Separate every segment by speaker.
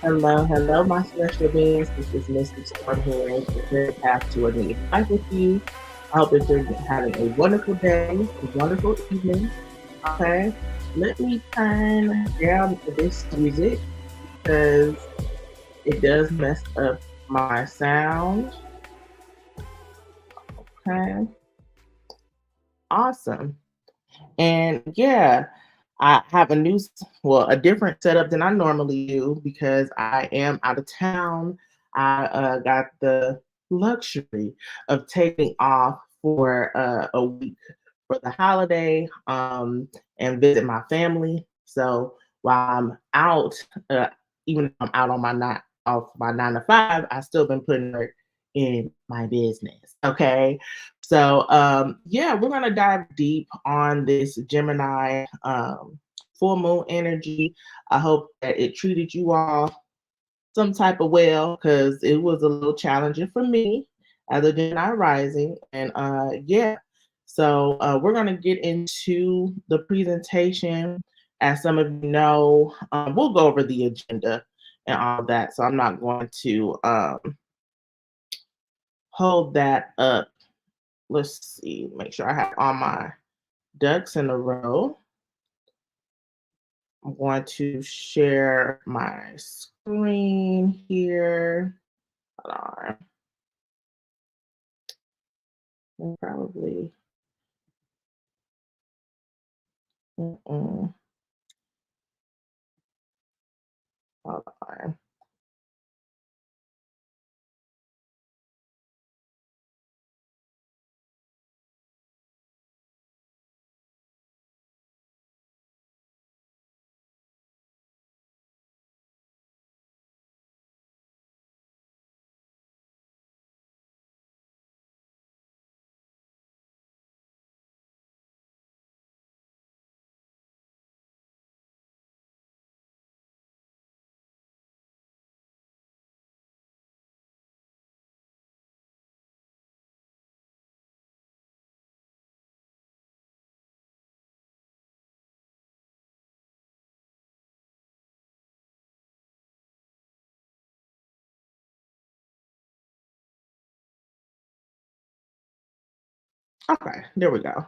Speaker 1: Hello, my celestial beings. This is Mystic Storm here to clear the path to a new life with you. I hope that you're having a wonderful day, a wonderful evening. Okay, let me turn down this music because it does mess up my sound. Okay, awesome. And yeah, I have a different setup than I normally do because I am out of town. I got the luxury of taking off for a week for the holiday and visit my family. So while I'm out, uh, even if I'm out on my not off my 9 to 5, I still been putting work in my business. Okay, so yeah, we're gonna dive deep on this Gemini full moon energy. I hope that it treated you all some type of well because it was a little challenging for me as a Gemini rising. And yeah, so we're gonna get into the presentation. As some of you know, we'll go over the agenda and all that. So I'm not going to hold that up. Let's see, make sure I have all my ducks in a row. I'm going to share my screen here. Hold on. Probably. Mm-mm. Hold on. Okay, there we go.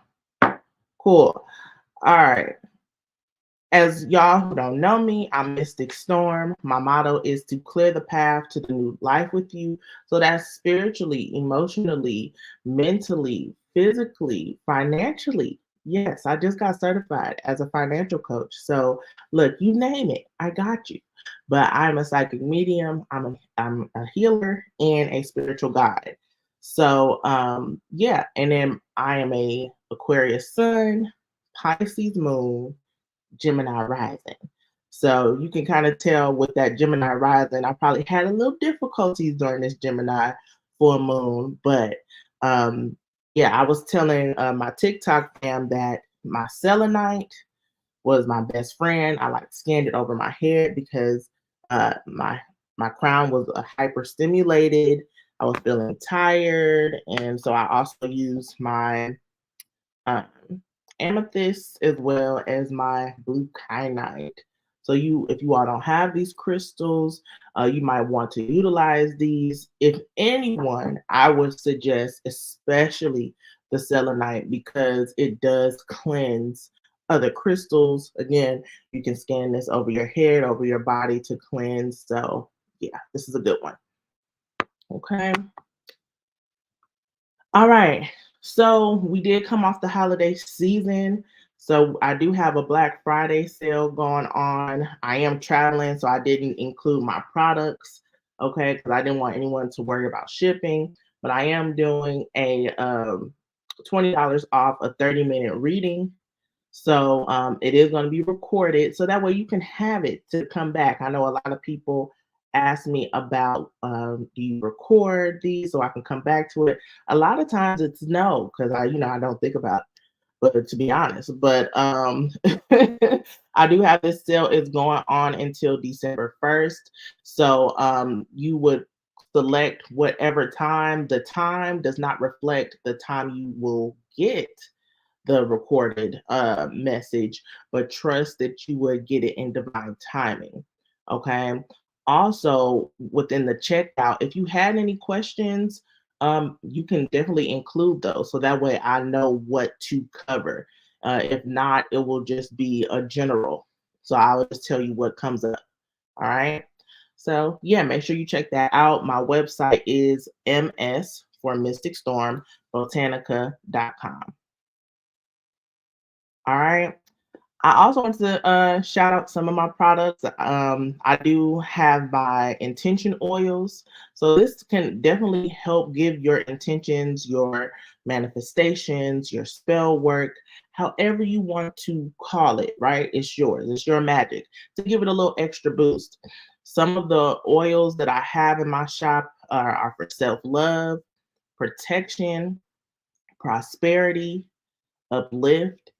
Speaker 1: Cool. All right. As y'all who don't know me, I'm Mystic Storm. My motto is to clear the path to the new life with you. So that's spiritually, emotionally, mentally, physically, financially. Yes, I just got certified as a financial coach. So look, you name it, I got you. But I'm a psychic medium, I'm a healer and a spiritual guide. So yeah, and then I am a Aquarius sun, Pisces moon, Gemini rising. So you can kind of tell with that Gemini rising, I probably had a little difficulties during this Gemini full moon, but yeah, I was telling my TikTok fam that my selenite was my best friend. I like scanned it over my head because my crown was hyper stimulated. I was feeling tired, and so I also used my um, amethyst as well as my blue kyanite. So if you all don't have these crystals, you might want to utilize these. If anyone, I would suggest especially the selenite because it does cleanse other crystals. Again, you can scan this over your head, over your body to cleanse. So yeah, this is a good one. Okay. All right. So we did come off the holiday season. So I do have a Black Friday sale going on. I am traveling, so I didn't include my products, okay, because I didn't want anyone to worry about shipping. But I am doing a $20 off a 30-minute reading. So it is going to be recorded, so that way you can have it to come back. I know a lot of people ask me about do you record these so I can come back to it. A lot of times it's no, because I don't think about it. But to be honest, but I do have this sale. It's going on until December 1st. So you would select whatever time. The time does not reflect the time you will get the recorded message, but trust that you would get it in divine timing. Okay. Also, within the checkout, if you had any questions, you can definitely include those. So that way I know what to cover. If not, it will just be a general. So I'll just tell you what comes up. All right. So yeah, make sure you check that out. My website is ms for Mystic Storm botanica.com. All right. I also want to shout out some of my products. I do have my intention oils. So this can definitely help give your intentions, your manifestations, your spell work, however you want to call it, right? It's yours. It's your magic to give it a little extra boost. Some of the oils that I have in my shop are for self-love, protection, prosperity, uplift,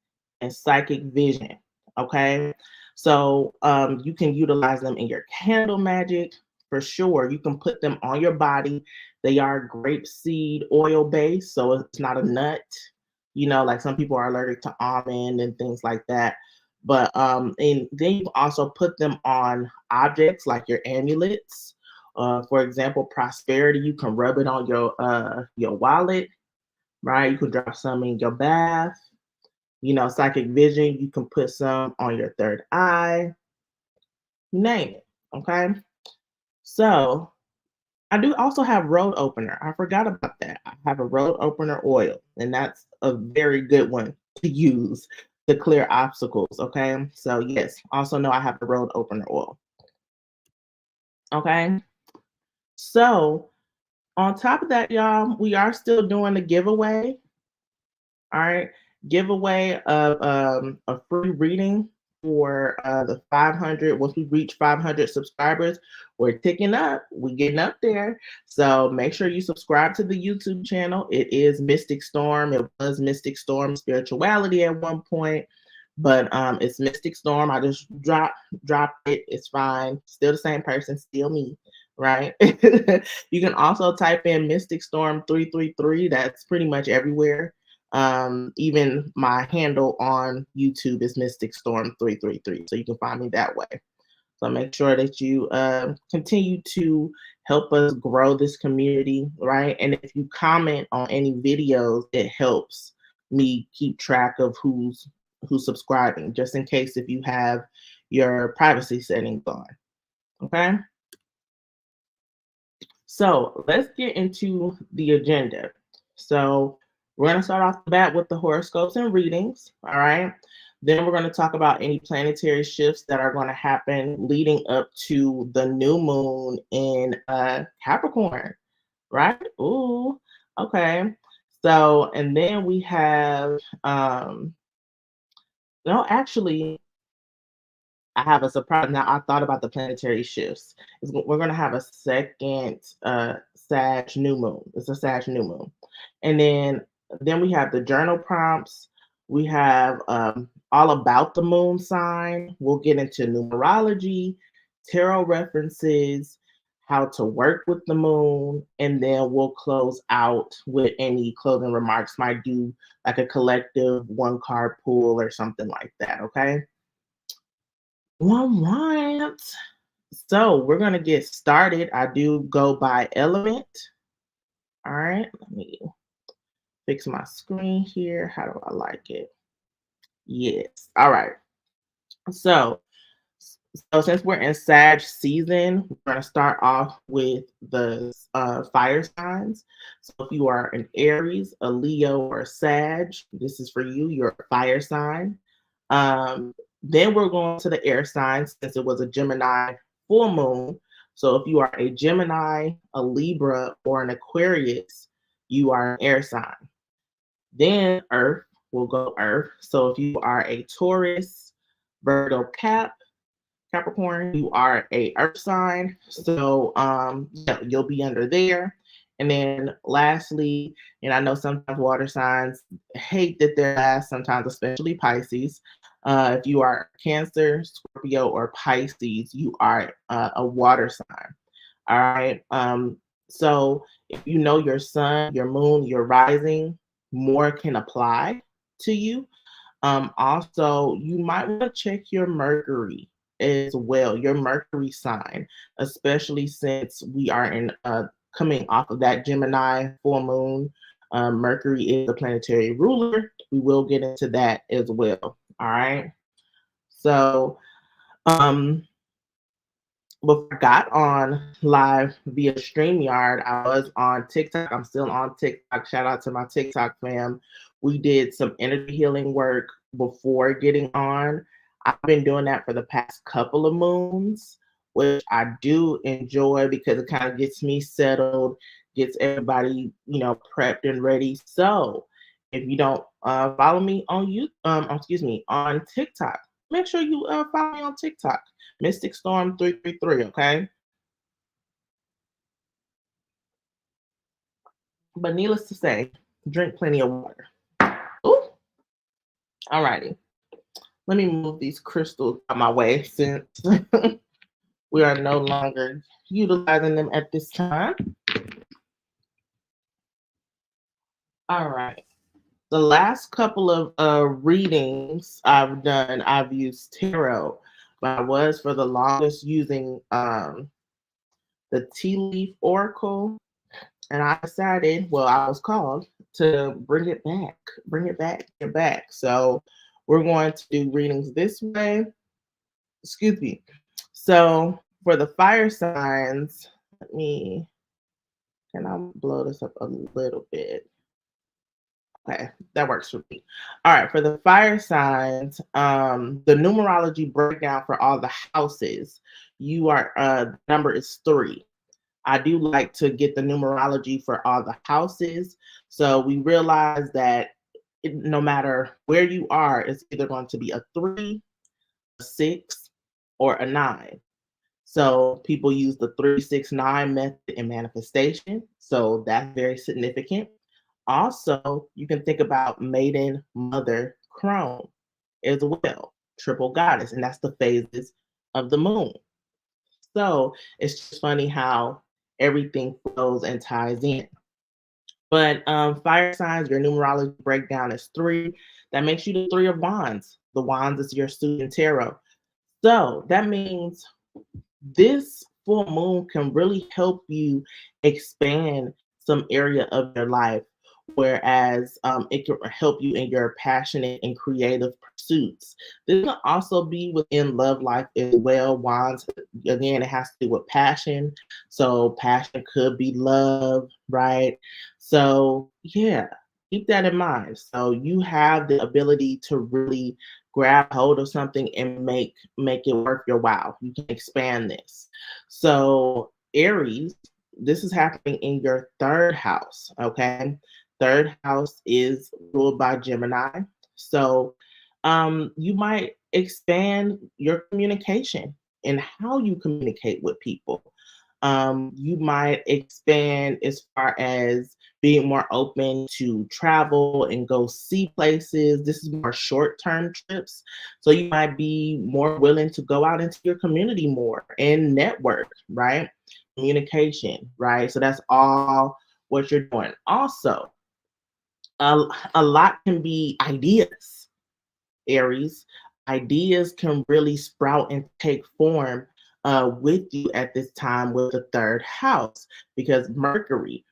Speaker 1: and psychic vision. Okay. So you can utilize them in your candle magic for sure. You can put them on your body. They are grapeseed oil based, so it's not a nut. You know, like some people are allergic to almond and things like that. But and then you also put them on objects like your amulets. For example, prosperity, you can rub it on your wallet, right? You can drop some in your bath. You know, psychic vision, you can put some on your third eye, name it. Okay. So I do also have road opener. I forgot about that. I have a road opener oil, and that's a very good one to use to clear obstacles. Okay. So yes, also know I have a road opener oil. Okay. So on top of that, y'all, we are still doing the giveaway. All right. Giveaway of a free reading for the 500. Once we reach 500 subscribers, we're ticking up. We're getting up there. So make sure you subscribe to the YouTube channel. It is Mystic Storm. It was Mystic Storm Spirituality at one point, but it's Mystic Storm. I just dropped it. It's fine. Still the same person. Still me. Right. You can also type in Mystic Storm 333. That's pretty much everywhere. Even my handle on YouTube is Mystic Storm 333, so you can find me that way. So make sure that you continue to help us grow this community, right? And if you comment on any videos, it helps me keep track of who's subscribing, just in case if you have your privacy settings on. Okay. So let's get into the agenda. So we're going to start off the bat with the horoscopes and readings. All right. Then we're going to talk about any planetary shifts that are going to happen leading up to the new moon in Capricorn. Right. Ooh. Okay. So, and then we have, no, actually, I have a surprise. Now I thought about the planetary shifts. We're going to have a second Sag new moon. It's a Sag new moon, and then we have the journal prompts. We have all about the moon sign. We'll get into numerology, tarot references, how to work with the moon, and then we'll close out with any closing remarks. Might do like a collective one card pool or something like that. Okay. All right. So we're going to get started. I do go by element. All right. Let me fix my screen here. How do I like it? Yes. All right. So, so since we're in Sag season, we're going to start off with the fire signs. So if you are an Aries, a Leo, or a Sag, this is for you. You're a fire sign. Then we're going to the air signs since it was a Gemini full moon. So if you are a Gemini, a Libra, or an Aquarius, you are an air sign. Then Earth will go Earth. So if you are a Taurus, Virgo, Capricorn, you are a Earth sign. So yeah, you'll be under there. And then lastly, and I know sometimes water signs hate that they're last, sometimes especially Pisces. If you are Cancer, Scorpio, or Pisces, you are a water sign. All right. So if you know your sun, your moon, your rising, more can apply to you. Also, you might want to check your Mercury. as well, your Mercury sign, especially since we are in coming off of that Gemini full moon. Mercury is the planetary ruler. We will get into that as well. All right. So, before I got on live via StreamYard, I was on TikTok. I'm still on TikTok. Shout out to my TikTok fam. We did some energy healing work before getting on. I've been doing that for the past couple of moons, which I do enjoy because it kind of gets me settled, gets everybody, prepped and ready. So if you don't follow me on on TikTok, make sure you follow me on TikTok. Mystic Storm 333, okay? But needless to say, drink plenty of water. Ooh, alrighty. Let me move these crystals out my way since we are no longer utilizing them at this time. All right. The last couple of readings I've done, I've used tarot, but I was for the longest using the tea leaf oracle. And I decided, well, I was called to get back. So we're going to do readings this way. Excuse me. So for the fire signs, can I blow this up a little bit? Okay, that works for me. All right, for the fire signs, the numerology breakdown for all the houses, number is 3. I do like to get the numerology for all the houses. So we realize that no matter where you are, it's either going to be a 3, a 6, or a 9. So people use the 3-6-9 method in manifestation. So that's very significant. Also, you can think about maiden, mother, crone as well, triple goddess, and that's the phases of the moon. So it's just funny how everything flows and ties in. But fire signs, your numerology breakdown is 3. That makes you the 3 of wands. The wands is your student tarot. So that means this full moon can really help you expand some area of your life, whereas it can help you in your passionate and creative pursuits. This can also be within love life as well. Wands, again, it has to do with passion. So passion could be love, right? So yeah, keep that in mind. So you have the ability to really grab hold of something and make it worth your while. You can expand this. So Aries, this is happening in your 3rd house, okay? 3rd house is ruled by Gemini. So you might expand your communication and how you communicate with people. You might expand as far as being more open to travel and go see places. This is more short-term trips. So you might be more willing to go out into your community more and network, right? Communication, right? So that's all what you're doing. Also, a lot can be ideas, Aries. Ideas can really sprout and take form with you at this time with the 3rd house, because Mercury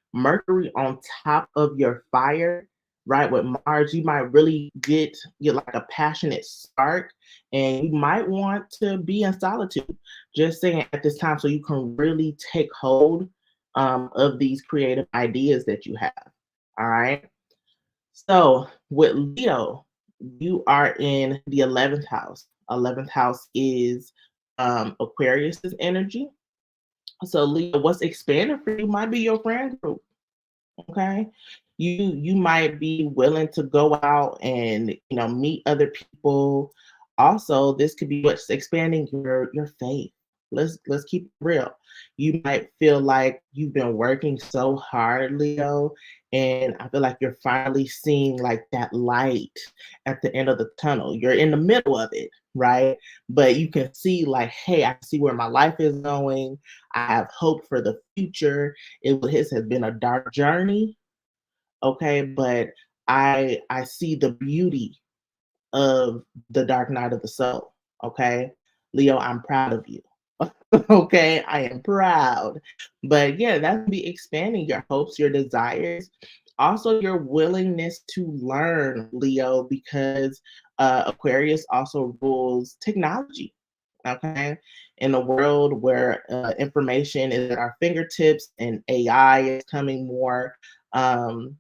Speaker 1: on top of your fire, right? With Mars, you might really get like a passionate spark, and you might want to be in solitude. Just saying at this time, so you can really take hold of these creative ideas that you have. All right. So with Leo, you are in the 11th house. 11th house is Aquarius's energy. So Leo, what's expanding for you might be your friend group. Okay. You might be willing to go out and meet other people. Also, this could be what's expanding your faith. Let's keep it real. You might feel like you've been working so hard, Leo, and I feel like you're finally seeing like that light at the end of the tunnel. You're in the middle of it, right? But you can see like, hey, I see where my life is going. I have hope for the future. His has been a dark journey, okay, but I see the beauty of the dark night of the soul, okay. Leo, I'm proud of you. Okay, I am proud. But yeah, that's be expanding your hopes, your desires, also your willingness to learn, Leo, because Aquarius also rules technology. Okay, in a world where information is at our fingertips and AI is coming um,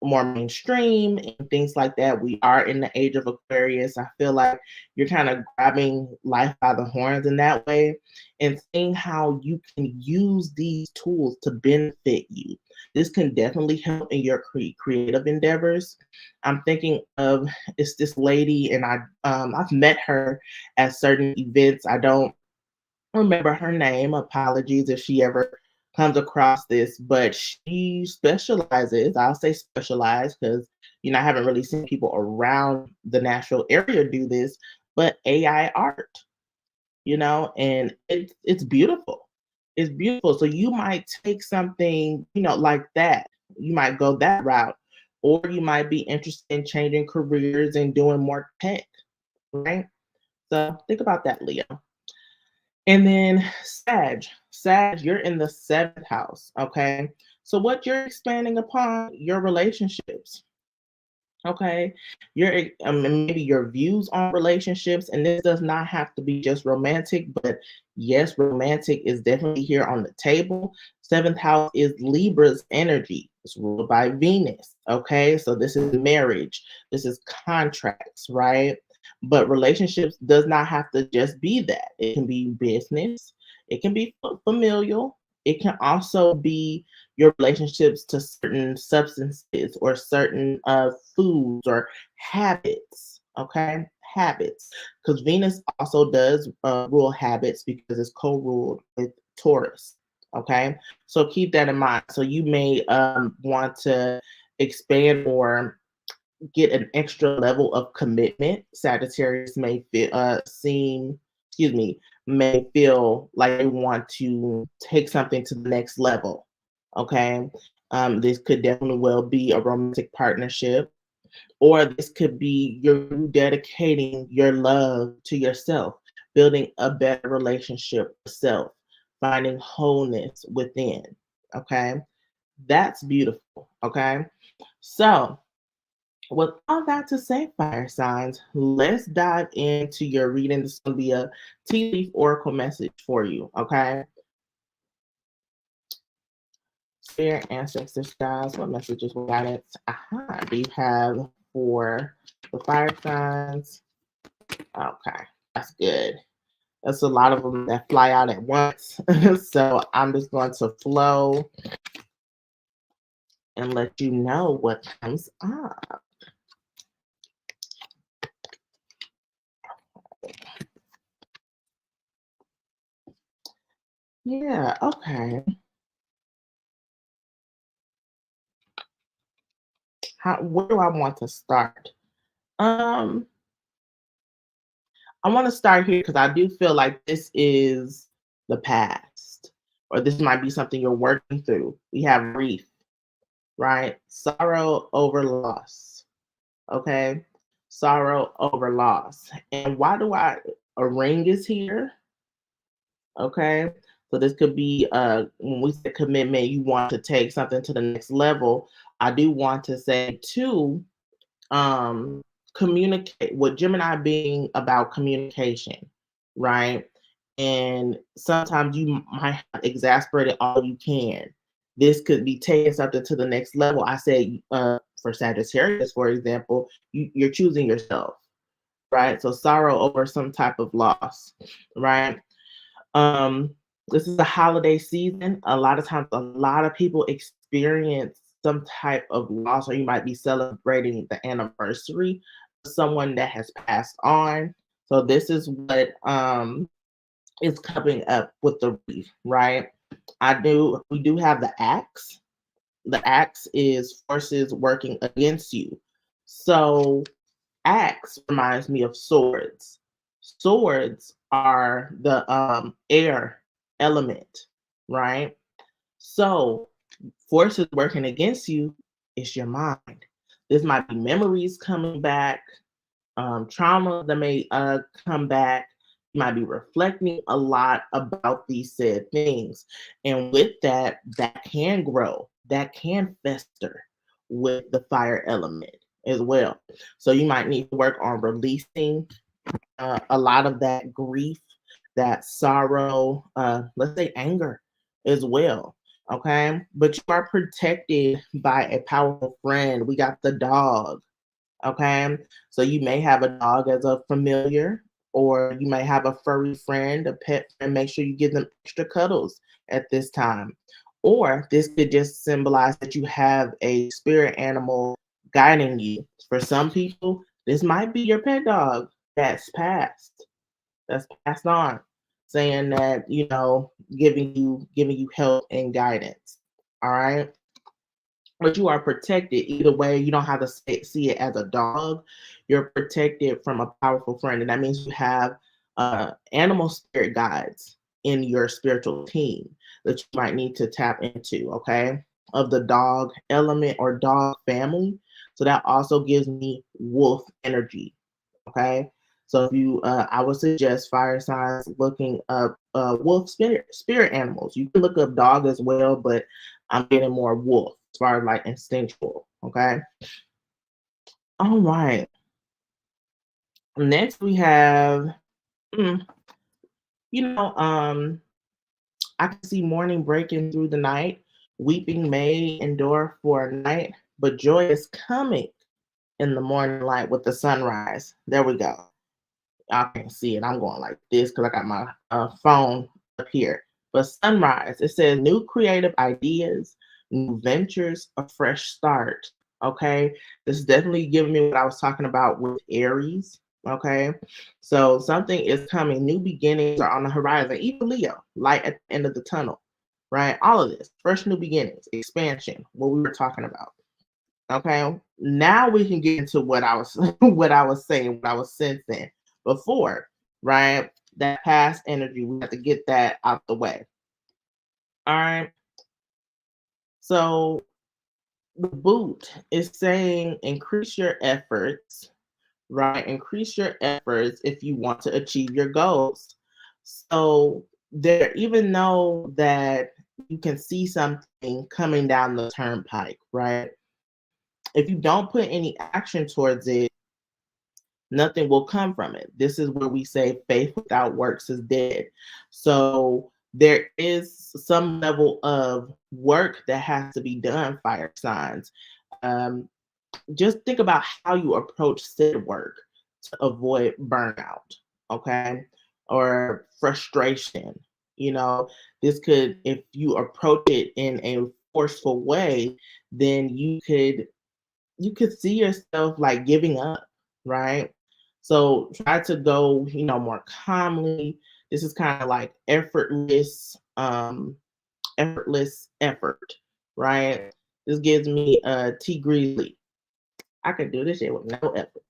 Speaker 1: more mainstream and things like that. We are in the age of Aquarius. I feel like you're kind of grabbing life by the horns in that way and seeing how you can use these tools to benefit you. This can definitely help in your creative endeavors. I'm thinking of it's this lady, and I've met her at certain events. I don't remember her name. Apologies if she ever comes across this, but she specializes, I'll say specialized because I haven't really seen people around the Nashville area do this, but AI art, and it's beautiful. It's beautiful. So you might take something, like that. You might go that route, or you might be interested in changing careers and doing more tech, right? So think about that, Leo. And then Sag, you're in the seventh house. Okay. So what you're expanding upon your relationships. Okay. Maybe your views on relationships. And this does not have to be just romantic, but yes, romantic is definitely here on the table. Seventh house is Libra's energy. It's ruled by Venus. Okay. So this is marriage. This is contracts, right? But relationships does not have to just be that. It can be business, it can be familial, it can also be your relationships to certain substances or certain foods or habits. Okay, habits, because Venus also does rule habits because it's co-ruled with Taurus. Okay, so keep that in mind. So you may want to expand or get an extra level of commitment. Sagittarius may may feel like they want to take something to the next level. Okay. This could definitely well be a romantic partnership, or this could be you dedicating your love to yourself, building a better relationship with self, finding wholeness within. Okay. That's beautiful. Okay. So, with all that to say, fire signs, let's dive into your reading. This is going to be a tea leaf oracle message for you, okay? Spirit, ancestors, guys, what messages we got it? Aha, do you have for the fire signs? Okay, that's good. That's a lot of them that fly out at once. So I'm just going to flow and let you know what comes up. Yeah, okay. Where do I want to start? Um, I want to start here because I do feel like this is the past, or this might be something you're working through. We have grief, right? Sorrow over loss. Okay. Sorrow over loss. And why do a ring is here? Okay. So this could be when we say commitment, you want to take something to the next level. I do want to say too, um communicate with Gemini being about communication, right? And sometimes you might have exasperated all you can. This could be taking something to the next level. I say for Sagittarius, for example, you're choosing yourself, right? So sorrow over some type of loss, right? um this is a holiday season. A lot of times a lot of people experience some type of loss, or you might be celebrating the anniversary of someone that has passed on. So this is what is coming up with the wreath, right? We do have the axe. The axe is forces working against you. So axe reminds me of swords. Swords are the air element, right? So forces working against you is your mind. This might be memories coming back, trauma that may come back. You might be reflecting a lot about these said things. And with that, that can grow, that can fester with the fire element as well. So you might need to work on releasing a lot of that grief, that sorrow, let's say anger as well. Okay. But you are protected by a powerful friend. We got the dog. Okay. So you may have a dog as a familiar, or you may have a furry friend, a pet friend. Make sure you give them extra cuddles at this time. Or this could just symbolize that you have a spirit animal guiding you. For some people, this might be your pet dog that's passed on, saying that, giving you help and guidance. All right. But you are protected either way. You don't have to see it as a dog. You're protected from a powerful friend, and that means you have animal spirit guides in your spiritual team that you might need to tap into. Okay, of the dog element or dog family. So that also gives me wolf energy. Okay, so if you, I would suggest fire signs looking up wolf spirit animals. You can look up dog as well, but I'm getting more wolf as far as like instinctual. Okay. All right. Next we have, mm, you know, um, I can see morning breaking through the night. Weeping may endure for a night, but joy is coming in the morning light with the sunrise. There we go. I can't see it. I'm going like this because I got my phone up here. But sunrise, it says new creative ideas, new ventures, a fresh start. Okay. This is definitely giving me what I was talking about with Aries. Okay. So something is coming. New beginnings are on the horizon. Even Leo, light at the end of the tunnel. Right. All of this. Fresh new beginnings, expansion, what we were talking about. Okay. Now we can get into what I was what I was saying, what I was sensing before, right? That past energy, we have to get that out the way. All right. So the boot is saying increase your efforts, right? Increase your efforts if you want to achieve your goals. So there, even though that you can see something coming down the turnpike, right? If you don't put any action towards it, nothing will come from it. This is where we say faith without works is dead. So there is some level of work that has to be done, fire signs. Um, just think about how you approach said work to avoid burnout, okay? Or frustration. You know, this could, if you approach it in a forceful way, then you could see yourself like giving up, right? So try to go, more calmly. This is kind of like effortless effort, right? This gives me T Greeley. I could do this shit with no effort.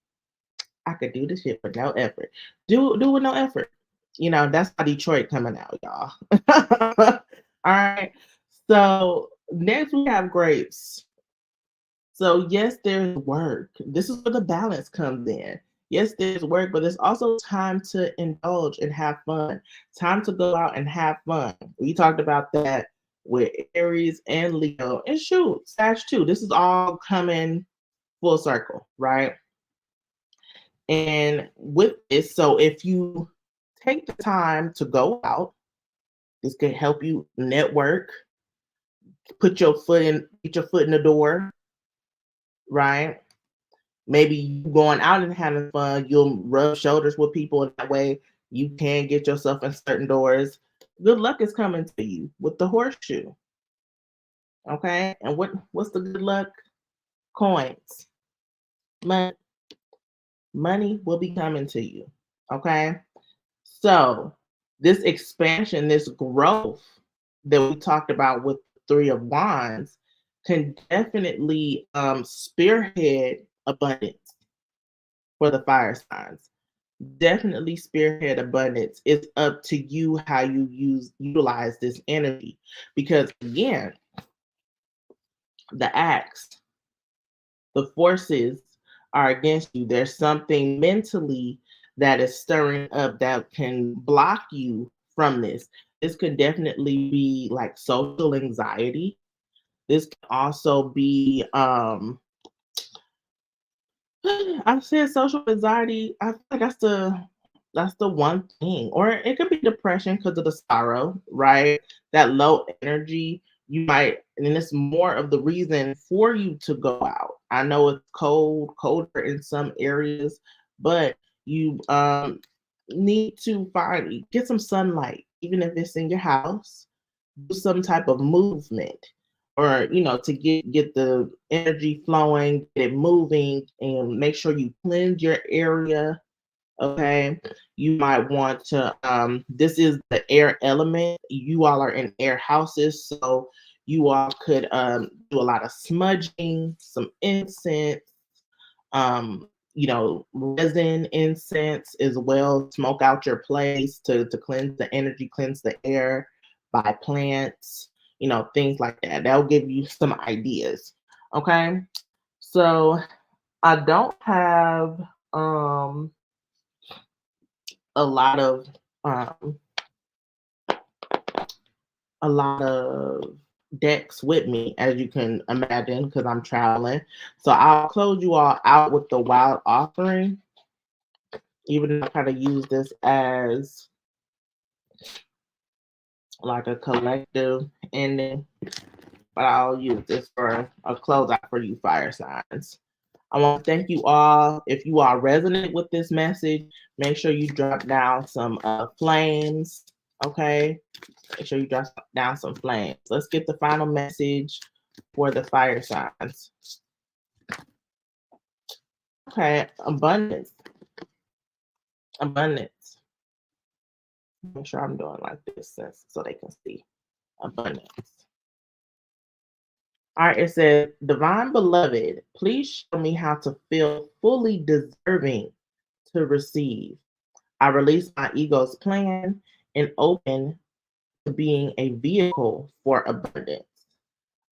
Speaker 1: I could do this shit with no effort. Do with no effort. That's how Detroit coming out, y'all. All right. So next we have grapes. So yes, there's work. This is where the balance comes in. Yes, there's work, but there's also time to indulge and have fun. Time to go out and have fun. We talked about that with Aries and Leo. And shoot, Sag too. This is all coming full circle, right? And with this, so if you take the time to go out, this could help you network, get your foot in the door, right? Maybe you going out and having fun, you'll rub shoulders with people, and that way you can get yourself in certain doors. Good luck is coming to you with the horseshoe. Okay. And what's the good luck? Coins. Money, money will be coming to you. Okay. So this expansion, this growth that we talked about with Three of Wands can definitely spearhead abundance for the fire signs. Definitely spearhead abundance. It's up to you how you utilize this energy. Because again, the acts, the forces are against you. There's something mentally that is stirring up that can block you from this. This could definitely be like social anxiety. This can also be I said social anxiety. I feel like that's the one thing, or it could be depression because of the sorrow, right? That low energy. You might, and it's more of the reason for you to go out. I know it's colder in some areas, but you need to get some sunlight, even if it's in your house. Do some type of movement, or to get the energy flowing, get it moving, and make sure you cleanse your area. Okay, you might want to this is the air element. You all are in air houses, so you all could do a lot of smudging, some incense, resin incense as well. Smoke out your place to cleanse the energy, cleanse the air by plants, things like that. That'll give you some ideas. Okay. So I don't have a lot of um a lot of decks with me, as you can imagine, because I'm traveling. So I'll close you all out with the wild offering, even though I kind of use this as like a collective ending, but I'll use this for a closeout for you fire signs. I want to thank you all. If you all resonate with this message, make sure you drop down some flames. Okay, make sure you drop down some flames. Let's get the final message for the fire signs. Okay, abundance. Abundance. Make sure I'm doing like this so they can see. Abundance. All right, it says, Divine Beloved, please show me how to feel fully deserving to receive. I release my ego's plan and open to being a vehicle for abundance.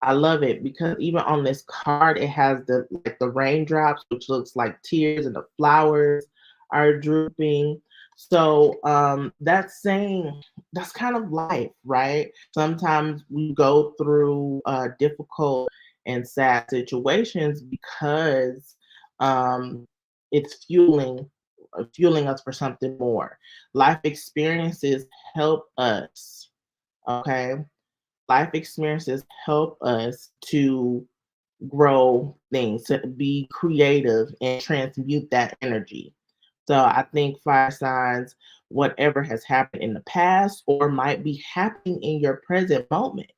Speaker 1: I love it because even on this card, it has the raindrops, which looks like tears, and the flowers are drooping. So that's saying that's kind of life, right? Sometimes we go through difficult and sad situations because it's fueling us for something more. Life experiences help us. Okay, life experiences help us to grow things, to be creative and transmute that energy. So I think fire signs, whatever has happened in the past or might be happening in your present moment,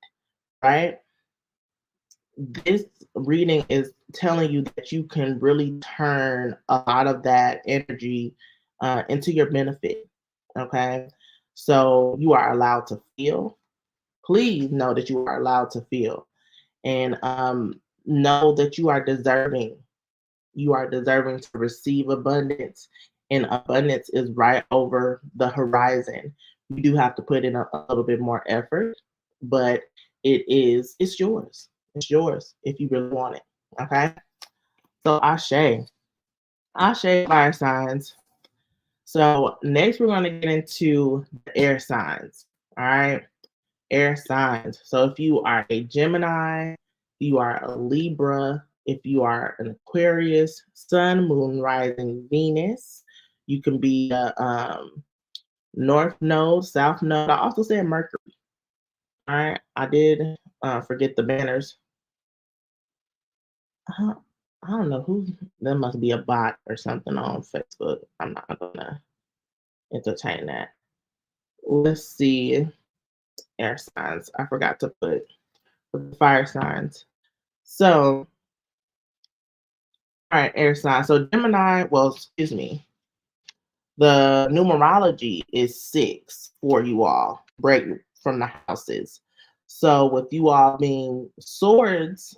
Speaker 1: right? This reading is telling you that you can really turn a lot of that energy into your benefit. Okay. So you are allowed to feel. Please know that you are allowed to feel, and know that you are deserving. You are deserving to receive abundance, and abundance is right over the horizon. You do have to put in a little bit more effort, but it's yours. It's yours if you really want it. Okay. So Ashe fire signs. So next we're going to get into the air signs. All right. Air signs. So if you are a Gemini, you are a Libra, if you are an Aquarius, Sun, Moon, Rising, Venus, you can be a North Node, South Node. I also said Mercury. All right, I did forget the banners. I don't know who. There must be a bot or something on Facebook. I'm not gonna entertain that. Let's see. Air signs. I forgot to put the fire signs. So, all right, air sign. So Gemini, well, excuse me. The numerology is 6 for you all, break from the houses. So with you all being swords,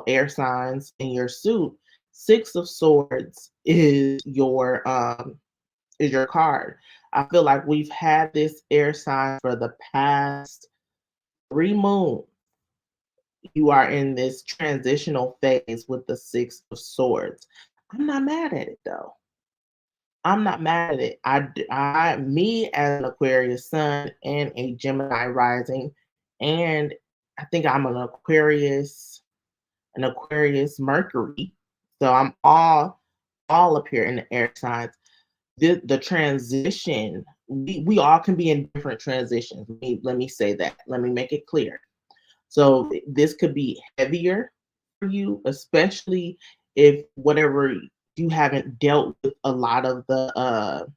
Speaker 1: air signs in your suit, 6 of swords is your card. I feel like we've had this air sign for the past 3 moons. You are in this transitional phase with the 6 of swords. I'm not mad at it though. I'm not mad at it. Me as an Aquarius sun and a Gemini rising, and I think I'm an Aquarius Mercury. So I'm all up here in the air signs. The transition, we all can be in different transitions. Let me say that. Let me make it clear. So this could be heavier for you, especially if whatever you haven't dealt with a lot of the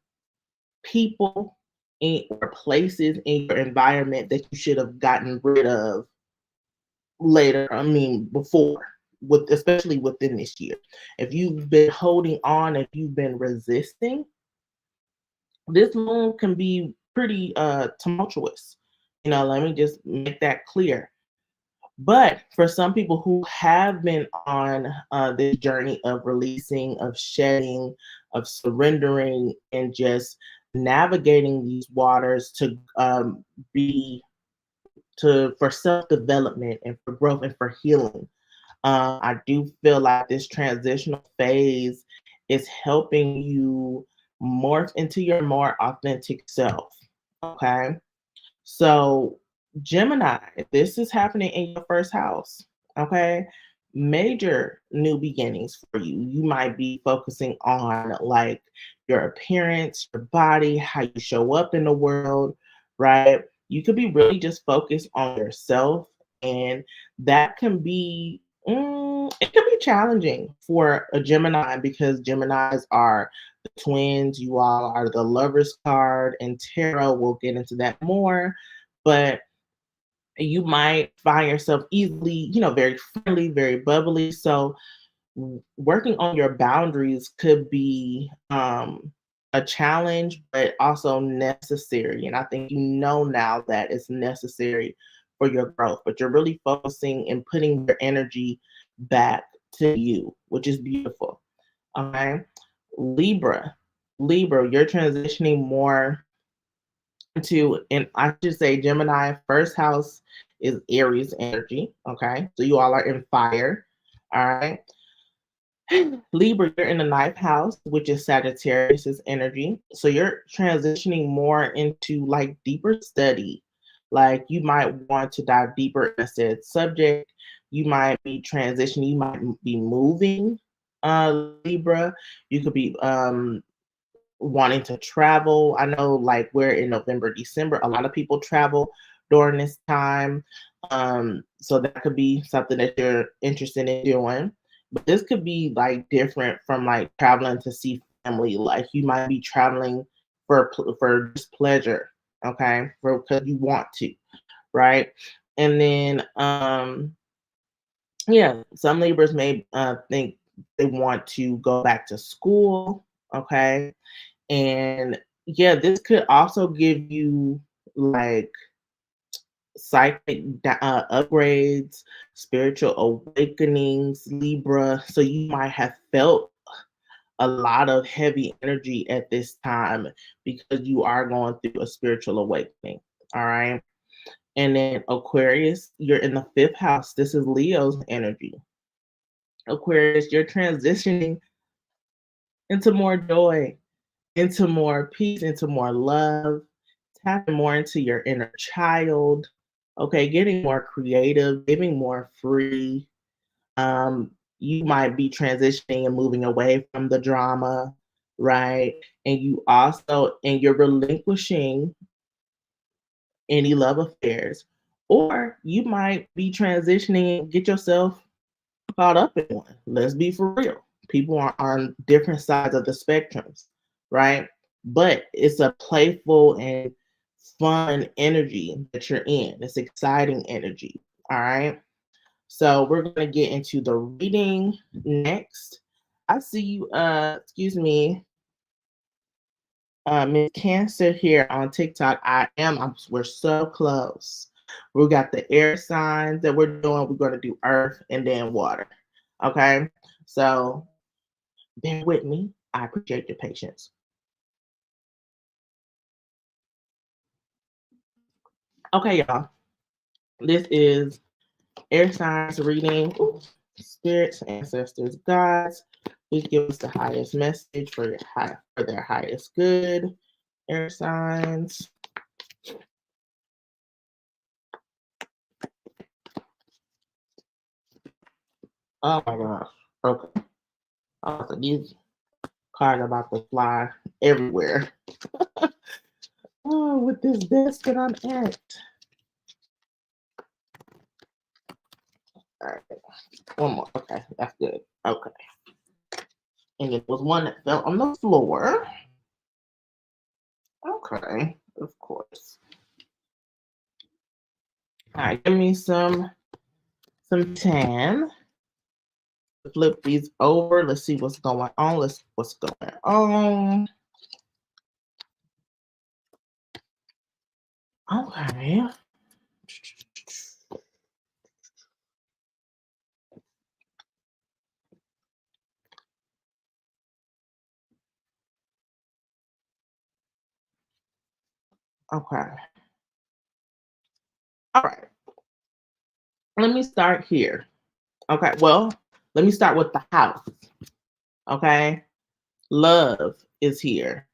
Speaker 1: people or places in your environment that you should have gotten rid of later. I mean, before, with especially within this year. If you've been holding on, if you've been resisting, this moon can be pretty tumultuous. Let me just make that clear. But for some people who have been on this journey of releasing, of shedding, of surrendering, and just navigating these waters to be for self development and for growth and for healing, I do feel like this transitional phase is helping you morph into your more authentic self. Okay. So, Gemini, this is happening in your first house. Okay. Major new beginnings for you. You might be focusing on like your appearance, your body, how you show up in the world, right? You could be really just focused on yourself, and that can be, it can be challenging for a Gemini because Geminis are the twins. You all are the lovers card, and tarot. We'll get into that more, but you might find yourself easily, very friendly, very bubbly. So working on your boundaries could be a challenge, but also necessary. And I think now that it's necessary for your growth, but you're really focusing and putting your energy back to you, which is beautiful. Okay. Libra. Libra, you're transitioning more into, and I should say Gemini, first house is Aries energy. Okay. So you all are in fire. All right. Libra, you're in the ninth house, which is Sagittarius' energy. So you're transitioning more into like deeper study. Like you might want to dive deeper in a said subject. You might be transitioning, you might be moving, Libra. You could be wanting to travel. I know like we're in November, December, a lot of people travel during this time. So that could be something that you're interested in doing. But this could be like different from like traveling to see family. Like you might be traveling for just pleasure, okay? For because you want to, right? And then yeah, some Libras may think they want to go back to school, okay? And yeah, this could also give you like psychic upgrades, spiritual awakenings, Libra. So you might have felt a lot of heavy energy at this time because you are going through a spiritual awakening. All right. And then Aquarius, you're in the fifth house. This is Leo's energy. Aquarius, you're transitioning into more joy, into more peace, into more love, tapping more into your inner child, okay, getting more creative, getting more free. You might be transitioning and moving away from the drama, right? And you're relinquishing any love affairs, or you might be transitioning and get yourself caught up in one. Let's be for real. People are on different sides of the spectrums, right? But it's a playful and fun energy that you're in. It's exciting energy. All right. So we're gonna get into the reading next. I see you, excuse me, Miss Cancer here on TikTok. We're so close. We got the air signs that we're doing. We're gonna do earth and then water. Okay. So bear with me. I appreciate your patience. Okay, y'all. This is air signs reading. Ooh, spirits, ancestors, gods. Please give us the highest message for their highest good, air signs. Oh my gosh. Okay. Also, these cards are about to fly everywhere. Oh, with this desk that I'm at. All right. One more. Okay, that's good. Okay. And it was one that fell on the floor. Okay, of course. All right, give me some tan. Flip these over. Let's see what's going on. What's going on. Okay. Okay. All right. Let me start here. Okay. Well, let me start with the house. Okay. Love is here.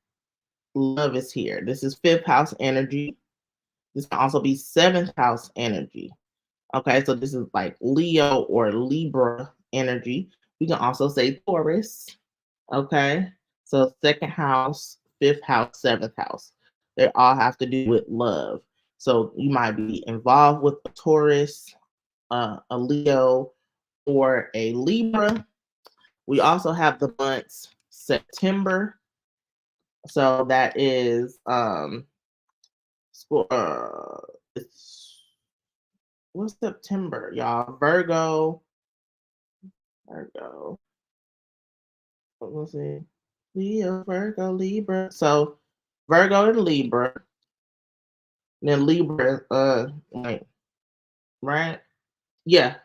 Speaker 1: Love is here. This is fifth house energy. This can also be seventh house energy. Okay. So this is like Leo or Libra energy. We can also say Taurus. Okay. So second house, fifth house, seventh house. They all have to do with love. So you might be involved with a Taurus, a Leo, or a Libra. We also have the months September. So that is it's what's September, y'all? Virgo. Let's see. Leo, Virgo, Libra. So Virgo and Libra. Then Libra, right? Yeah,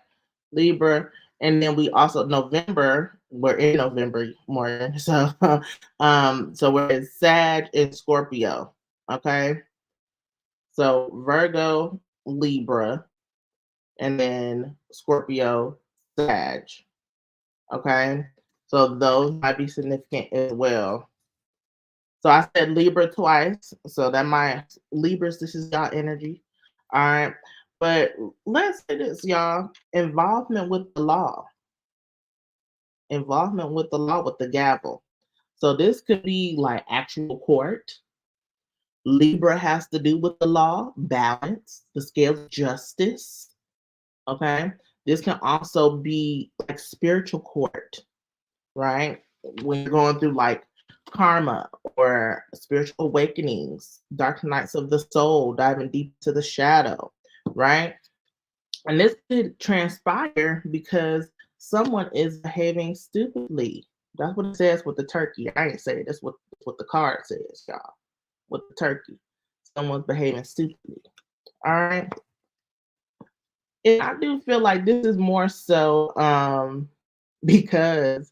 Speaker 1: Libra. And then we also November, we're in November more. So so we're in Sag and Scorpio. Okay. So Virgo, Libra, and then Scorpio, Sag. Okay. So those might be significant as well. So I said Libra twice. So that might Libras, this is y'all energy. All right. But let's say this, y'all. Involvement with the law. Involvement with the law with the gavel. So this could be like actual court. Libra has to do with the law, balance, the scale of justice. Okay. This can also be like spiritual court, right? When you're going through like karma or spiritual awakenings, dark nights of the soul, diving deep to the shadow, right? And this could transpire because someone is behaving stupidly. That's what it says with the turkey. I ain't saying that's what the card says, y'all. With the turkey, someone's behaving stupidly. All right. And I do feel like this is more so because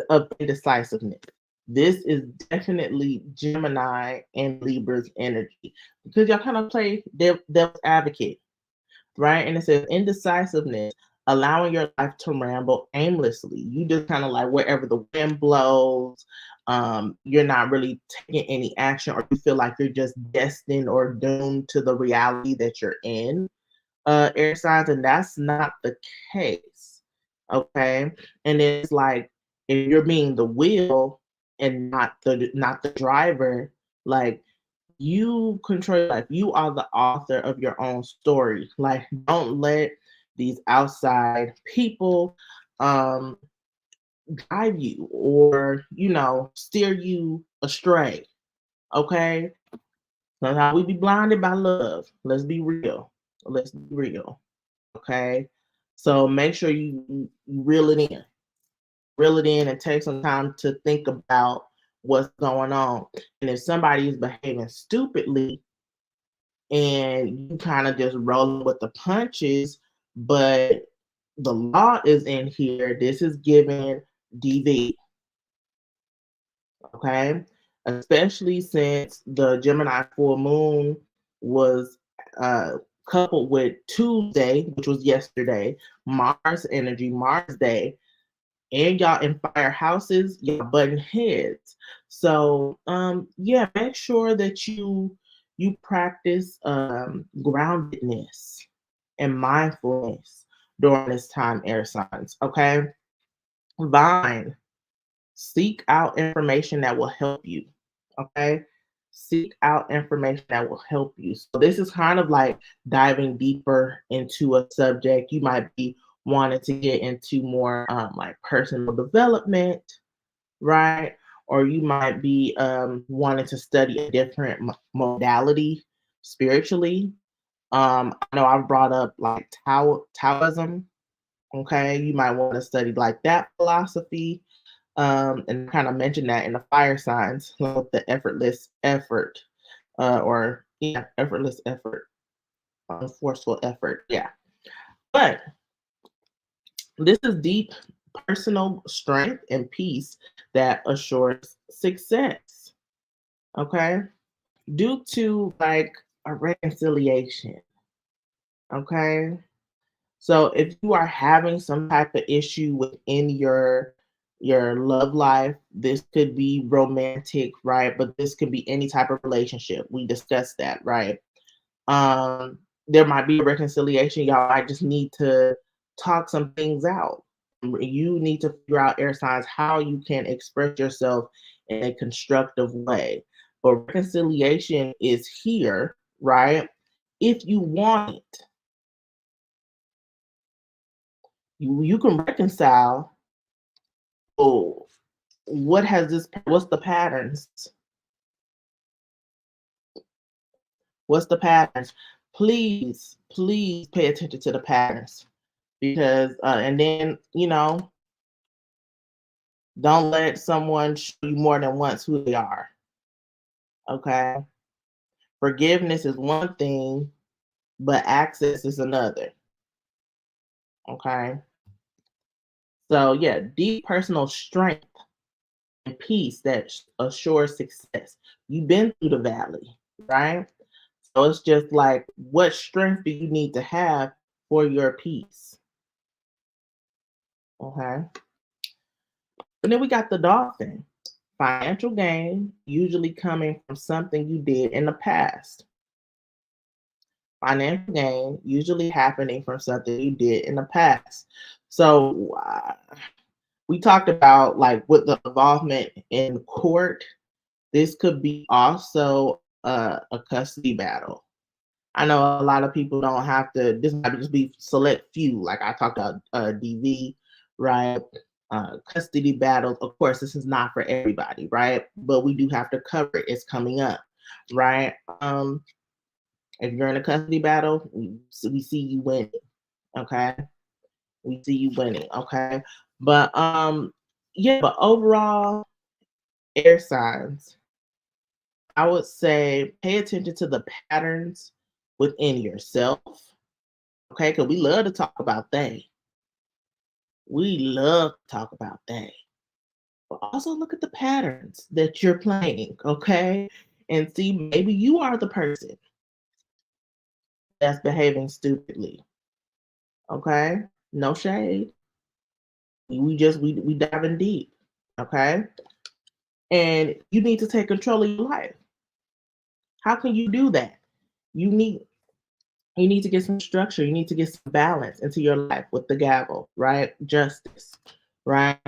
Speaker 1: of indecisiveness. This is definitely Gemini and Libra's energy because y'all kind of play devil's advocate, right? And it says indecisiveness, allowing your life to ramble aimlessly. You just kind of like wherever the wind blows. You're not really taking any action, or you feel like you're just destined or doomed to the reality that you're in. Air signs, and that's not the case. Okay, and it's like if you're being the wheel and not the driver, like you control your life. You are the author of your own story. Like, don't let these outside people drive you or steer you astray. Okay, sometimes we be blinded by love. Let's be real. Let's be real. Okay. So make sure you reel it in. Reel it in and take some time to think about what's going on. And if somebody is behaving stupidly and you kind of just rolling with the punches, but the law is in here, this is giving DV. Okay. Especially since the Gemini full moon was coupled with Tuesday, which was yesterday, Mars energy, Mars day. and y'all in fire houses, y'all button heads. So yeah, make sure that you practice groundedness and mindfulness during this time, air signs. Okay. Vine, seek out information that will help you. Okay. Seek out information that will help you. So this is kind of like diving deeper into a subject. You might be wanting to get into more like personal development, right? Or you might be wanting to study a different modality spiritually. I know I've brought up like Taoism. Okay, you might want to study like that philosophy, and kind of mention that in the fire signs, like the effortless effort, or yeah, effortless effort, forceful effort. Yeah, but this is deep personal strength and peace that assures success. Okay, due to like a reconciliation. Okay, so if you are having some type of issue within your love life, this could be romantic, right? But this could be any type of relationship. We discussed that, right? There might be a reconciliation. Y'all might just need to talk some things out. You need to figure out, air signs, how you can express yourself in a constructive way. But reconciliation is here, right? If you want it, you can reconcile. Oh, what's the patterns? What's the patterns? Please pay attention to the patterns, because and then don't let someone show you more than once who they are. Okay, forgiveness is one thing, but access is another. Okay, so yeah, deep personal strength and peace that assures success. You've been through the valley, right? So it's just like, what strength do you need to have for your peace? Okay. And then we got the dolphin. Financial gain, usually coming from something you did in the past. Financial gain, usually happening from something you did in the past. So we talked about like with the involvement in court, this could be also a custody battle. I know a lot of people don't have to. This might just be select few. Like I talked about DV, right? Custody battles. Of course, this is not for everybody, right? But we do have to cover it. It's coming up, right? If you're in a custody battle, we see you winning. Okay, we see you winning. Okay, but yeah. But overall, air signs, I would say pay attention to the patterns within yourself. Okay, because we love to talk about they. We love to talk about they. But also look at the patterns that you're playing, okay? And see, maybe you are the person that's behaving stupidly. Okay? No shade. We diving deep. Okay? And you need to take control of your life. How can you do that? You need you need to get some structure. You need to get some balance into your life with the gavel, right? Justice, right?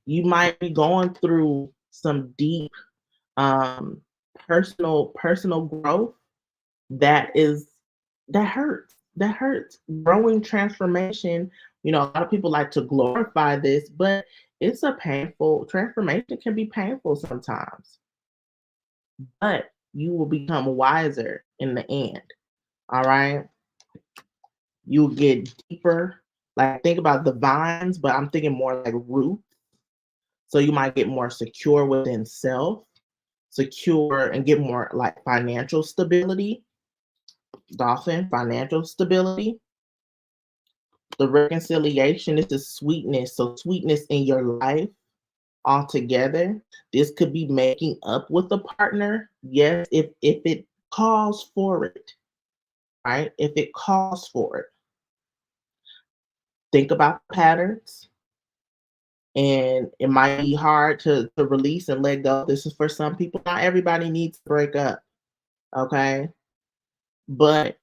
Speaker 1: You might be going through some deep um personal growth that is that hurts. Growing transformation, a lot of people like to glorify this, but it's a painful transformation, can be painful sometimes, but you will become wiser in the end. All right, you'll get deeper. Like, think about the vines, but I'm thinking more like roots. So you might get more secure within self, secure, and get more like financial stability. Dolphin, financial stability. The reconciliation is the sweetness. So sweetness in your life altogether. This could be making up with a partner. Yes, if it calls for it, right? If it calls for it. Think about patterns. and it might be hard to release and let go. This is for some people. Not everybody needs to break up, okay? But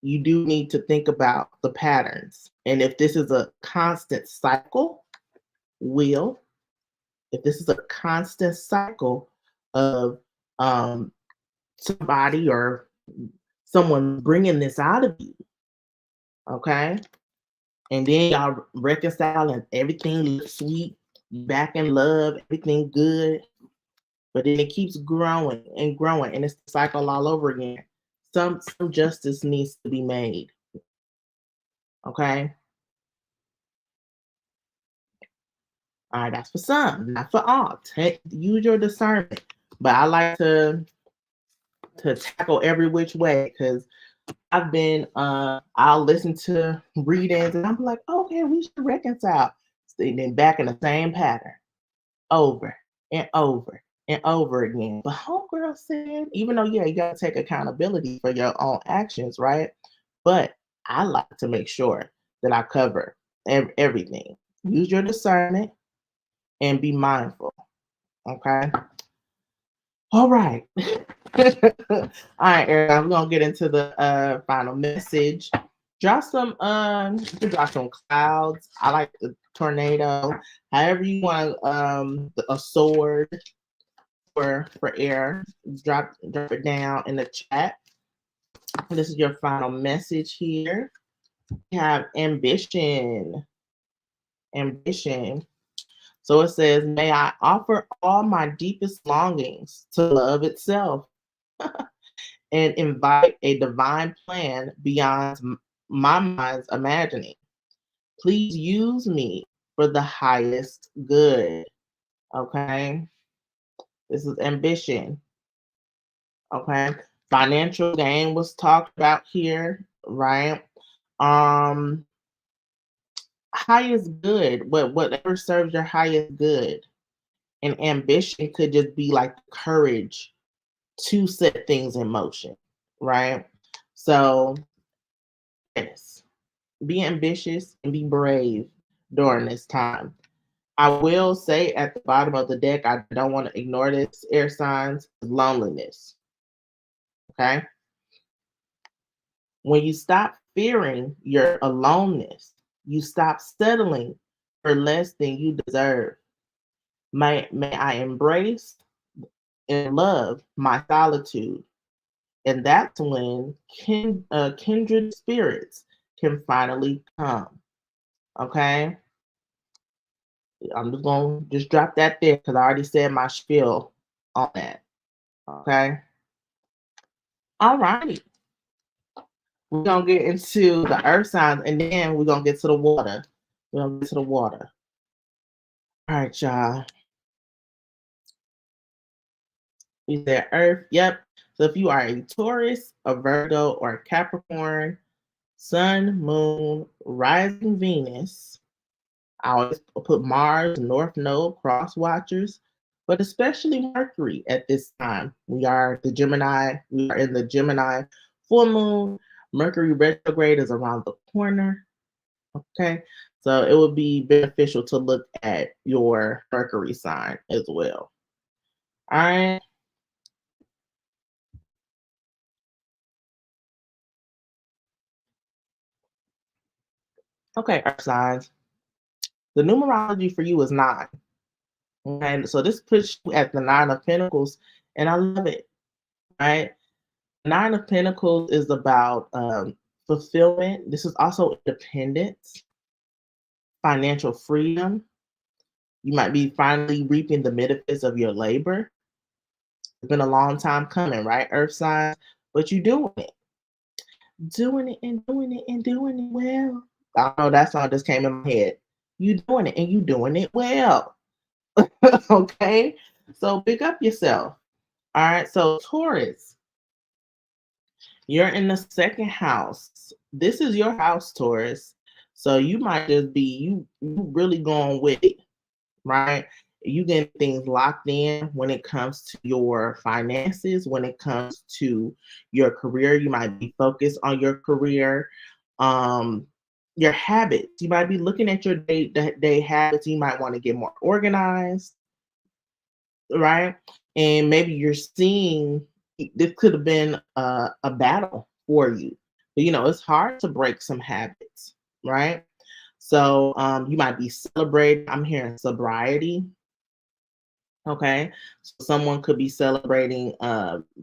Speaker 1: you do need to think about the patterns. And if this is a constant cycle, will, if this is a constant cycle of somebody or someone bringing this out of you, okay? And then y'all reconcile and everything looks sweet, back in love, everything good, but then it keeps growing and growing, and it's the cycle all over again. Some justice needs to be made, okay? All right, that's for some, not for all. Use your discernment, but I like to tackle every which way because I've been I'll listen to readings and I'm like, okay, we should reconcile. Then back in the same pattern over and over and over again. But homegirl said, even though yeah, you gotta take accountability for your own actions, right? But I like to make sure that I cover everything. Use your discernment and be mindful. Okay. All right. All right, Eric, I'm gonna get into the final message. Draw some you can draw some clouds. I like the tornado. However you want a sword for air. Drop it down in the chat. This is your final message here. We have ambition. Ambition. So it says, may I offer all my deepest longings to love itself and invite a divine plan beyond my mind's imagining. Please use me for the highest good. Okay. This is ambition. Okay. Financial gain was talked about here, right? Highest good, whatever serves your highest good. And ambition could just be like courage to set things in motion, right? So, yes, be ambitious and be brave during this time. I will say at the bottom of the deck, I don't want to ignore this, air signs, loneliness. Okay? When you stop fearing your aloneness, you stop settling for less than you deserve. May I embrace and love my solitude. And that's when kindred spirits can finally come. Okay? I'm just going to just drop that there because I already said my spiel on that. Okay? All right. We're going to get into the earth signs and then we're going to get to the water. We're going to get to the water. All right, y'all. You said earth. Yep. So if you are a Taurus, a Virgo, or a Capricorn, Sun, Moon, rising Venus. I always put Mars, North Node, cross watchers, but especially Mercury at this time. We are in the Gemini full moon. Mercury retrograde is around the corner. Okay. So it would be beneficial to look at your Mercury sign as well. All right. Okay, earth signs. The numerology for you is 9. Okay, so this puts you at the 9 of Pentacles, and I love it. Right? 9 of Pentacles is about fulfillment. This is also independence, financial freedom. You might be finally reaping the benefits of your labor. It's been a long time coming, right, Earth signs? But you're doing it. Doing it and doing it and doing it well. I don't know, that song just came in my head. You doing it and you doing it well. Okay? So pick up yourself. All right. So Taurus, you're in the second house. This is your house, Taurus. So you might just be you really going with it, right? You getting things locked in when it comes to your finances, when it comes to your career. You might be focused on your career. your habits. You might be looking at your day habits. You might want to get more organized, right? And maybe you're seeing this could have been a battle for you. But you know, it's hard to break some habits, right? So you might be celebrating. I'm hearing sobriety. Okay, so someone could be celebrating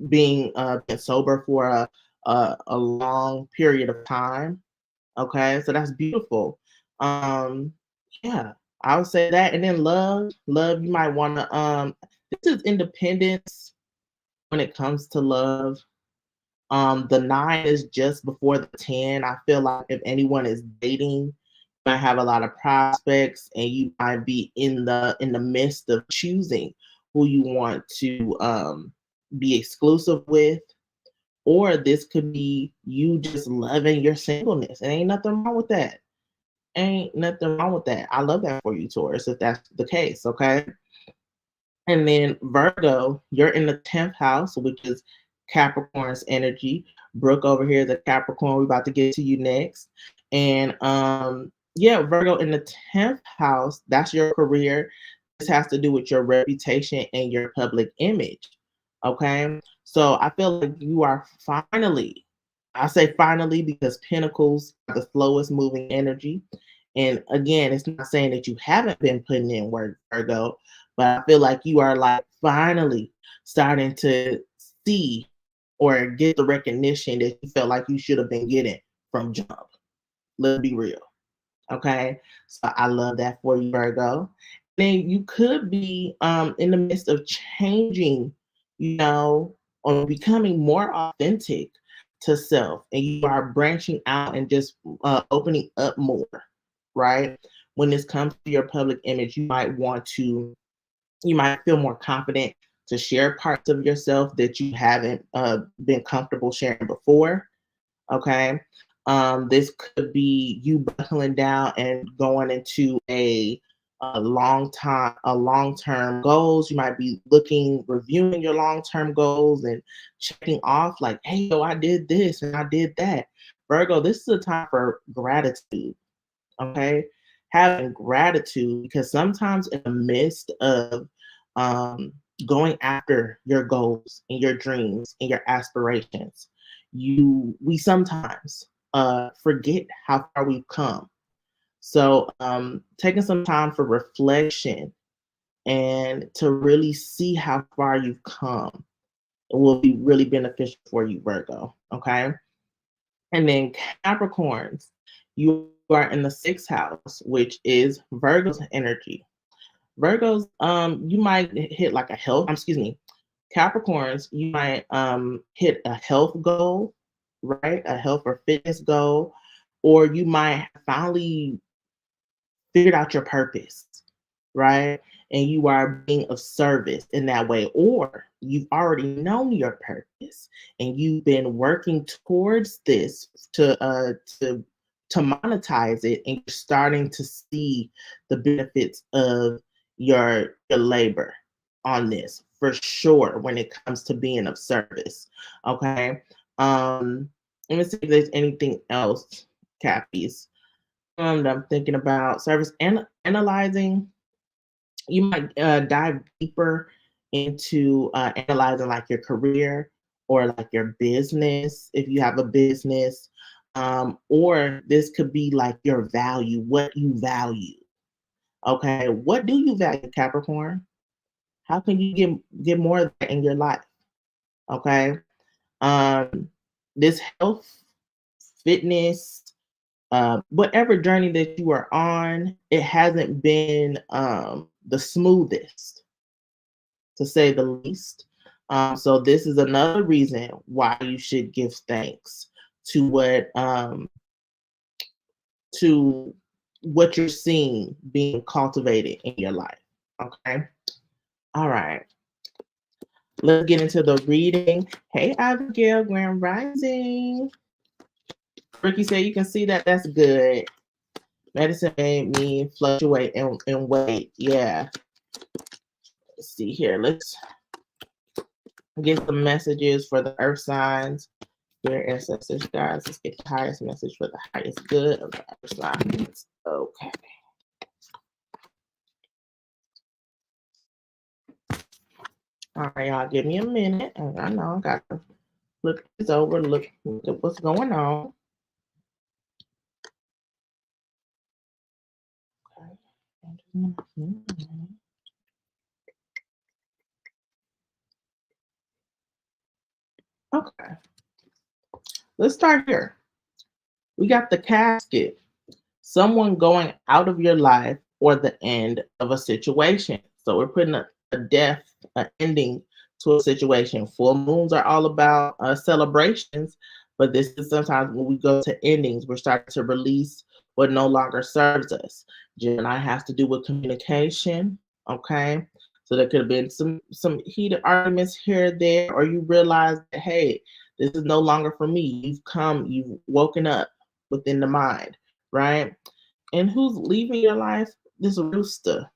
Speaker 1: being sober for a long period of time. Okay, so that's beautiful. Um, yeah, I would say that. And then love, you might want to this is independence when it comes to love. The 9 is just before the 10. I feel like if anyone is dating, you might have a lot of prospects and you might be in the midst of choosing who you want to be exclusive with, or this could be you just loving your singleness. And ain't nothing wrong with that. Ain't nothing wrong with that. I love that for you, Taurus, if that's the case, okay? And then Virgo, you're in the 10th house, which is Capricorn's energy. Brooke over here is a Capricorn. We're about to get to you next. And yeah, Virgo in the 10th house, that's your career. This has to do with your reputation and your public image. Okay. So I feel like you are finally, I say finally because Pentacles are the slowest moving energy. And again, it's not saying that you haven't been putting in work, Virgo, but I feel like you are like finally starting to see or get the recognition that you felt like you should have been getting from jump. Let's be real. Okay. So I love that for you, Virgo. Then you could be in the midst of changing, you know, or becoming more authentic to self, and you are branching out and just opening up more, right? When this comes to your public image, you might feel more confident to share parts of yourself that you haven't been comfortable sharing before. Okay. This could be you buckling down and going into a long-term goals. You might be reviewing your long-term goals and checking off like, hey, yo, I did this and I did that. Virgo, this is a time for gratitude. Okay. Having gratitude, because sometimes in the midst of um, going after your goals and your dreams and your aspirations, we sometimes forget how far we've come. So taking some time for reflection and to really see how far you've come will be really beneficial for you, Virgo. Okay. And then Capricorns, you are in the 6th house, which is Virgo's energy. Virgos, you might hit like a health, excuse me, Capricorns, you might hit a health goal, right? A health or fitness goal, or you might finally figured out your purpose, right? And you are being of service in that way, or you've already known your purpose and you've been working towards this to monetize it, and you're starting to see the benefits of your labor on this for sure when it comes to being of service. Okay. Let me see if there's anything else, Cappies. I'm thinking about service and analyzing. You might dive deeper into analyzing like your career or like your business if you have a business, or this could be like your value, what you value. Okay, what do you value, Capricorn? How can you get more of that in your life? Okay, um, this health, fitness, whatever journey that you are on, it hasn't been the smoothest, to say the least. So this is another reason why you should give thanks to to what you're seeing being cultivated in your life. Okay. All right. Let's get into the reading. Hey, Abigail, Grand Rising. Ricky said you can see that. That's good. Medicine made me fluctuate in weight. Yeah. Let's see here. Let's get some messages for the earth signs. Dear ancestors, guys, let's get the highest message for the highest good of the other signs. Okay. All right, y'all, give me a minute. I know I got to flip this over, look at what's going on. Okay. Okay. Let's start here. We got the casket. Someone going out of your life or the end of a situation. So we're putting a death, an ending to a situation. Full moons are all about celebrations, but this is sometimes when we go to endings, we're starting to release what no longer serves us. Gemini has to do with communication. Okay. So there could have been some heated arguments here or there, or you realize that, hey, this is no longer for me. You've woken up within the mind, right? And who's leaving your life? This rooster.